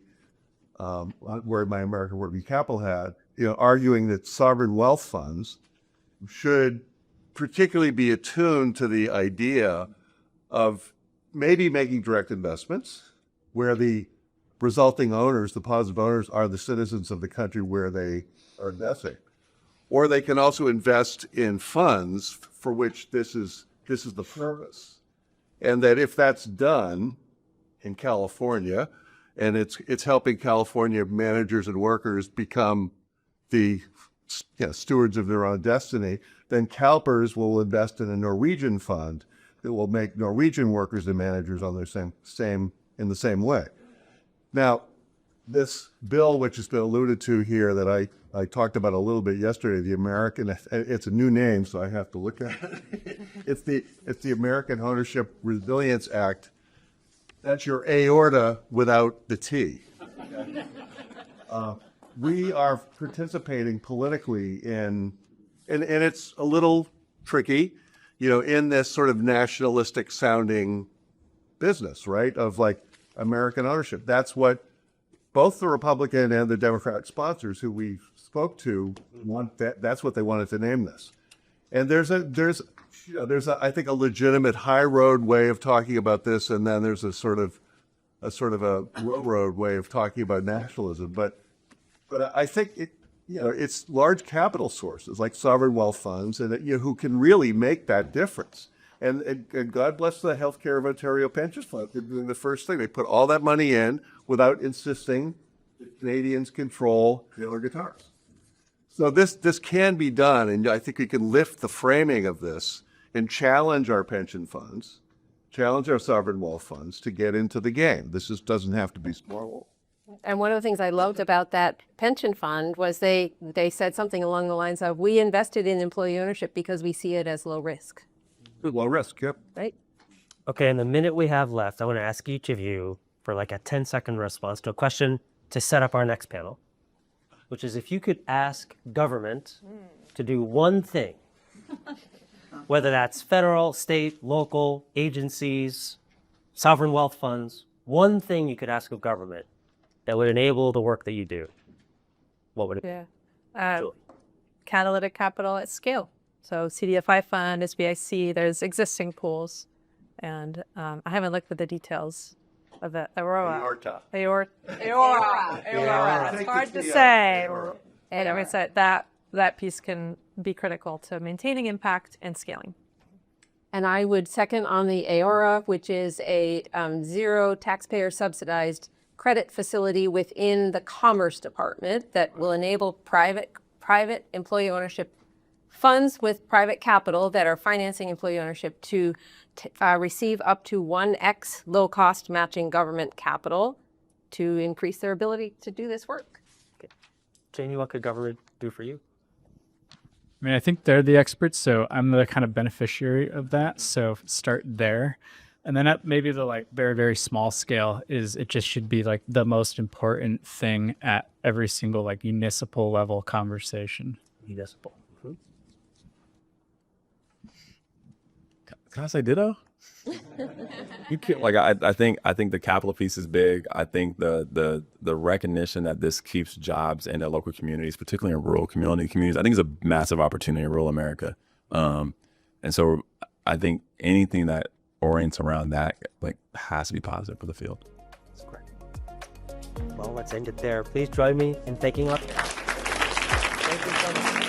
where my American Working Capital had, arguing that sovereign wealth funds should particularly be attuned to the idea of maybe making direct investments where the resulting owners, the positive owners, are the citizens of the country where they are investing. Or they can also invest in funds for which this is the purpose. And that if that's done in California, and it's helping California managers and workers become the stewards of their own destiny, then CalPERS will invest in a Norwegian fund that will make Norwegian workers and managers on their in the same way. Now, this bill, which has been alluded to here, that I talked about a little bit yesterday, it's a new name, so I have to look at it. It's the American Ownership Resilience Act. That's your aorta without the T. We are participating politically in, and it's a little tricky, in this sort of nationalistic sounding business, right? Of like American ownership. That's what both the Republican and the Democratic sponsors who we spoke to want. That's what they wanted to name this. And there's I think a legitimate high road way of talking about this, and then there's a sort of a low road way of talking about nationalism. But I think it's large capital sources like sovereign wealth funds, and who can really make that difference. And God bless the Healthcare of Ontario Pension Fund. They're doing the first thing. They put all that money in without insisting that Canadians control Taylor guitars. So this can be done, and I think we can lift the framing of this and challenge our pension funds, challenge our sovereign wealth funds to get into the game. This just doesn't have to be small. And one of the things I loved about that pension fund was they said something along the lines of, we invested in employee ownership because we see it as low risk. Low risk, yep. Right? Okay, in the minute we have left, I want to ask each of you for like a 10-second response to a question to set up our next panel, which is if you could ask government to do one thing, whether that's federal, state, local, agencies, sovereign wealth funds, one thing you could ask of government that would enable the work that you do, what would it be? Yeah. Catalytic capital at scale. So CDFI fund, SBIC, there's existing pools. And I haven't looked at the details of the Aurora. Aorta. It's hard to say. And I would say that piece can be critical to maintaining impact and scaling. And I would second on the AORA, which is a zero taxpayer subsidized credit facility within the Commerce Department that will enable private employee ownership funds with private capital that are financing employee ownership to receive up to 1x low-cost matching government capital to increase their ability to do this work. Okay. Janie, what could government do for you? I mean, I think they're the experts, so I'm the kind of beneficiary of that. So start there. And then at maybe the like very, very small scale is it just should be like the most important thing at every single like municipal level conversation. Municipal. Can I say ditto? You can't, like I think the capital piece is big. I think the recognition that this keeps jobs in the local communities, particularly in rural communities, I think is a massive opportunity in rural America. And so I think anything that orients around that like has to be positive for the field. That's great. Well, let's end it there. Please join me in thanking our. Thank you so much.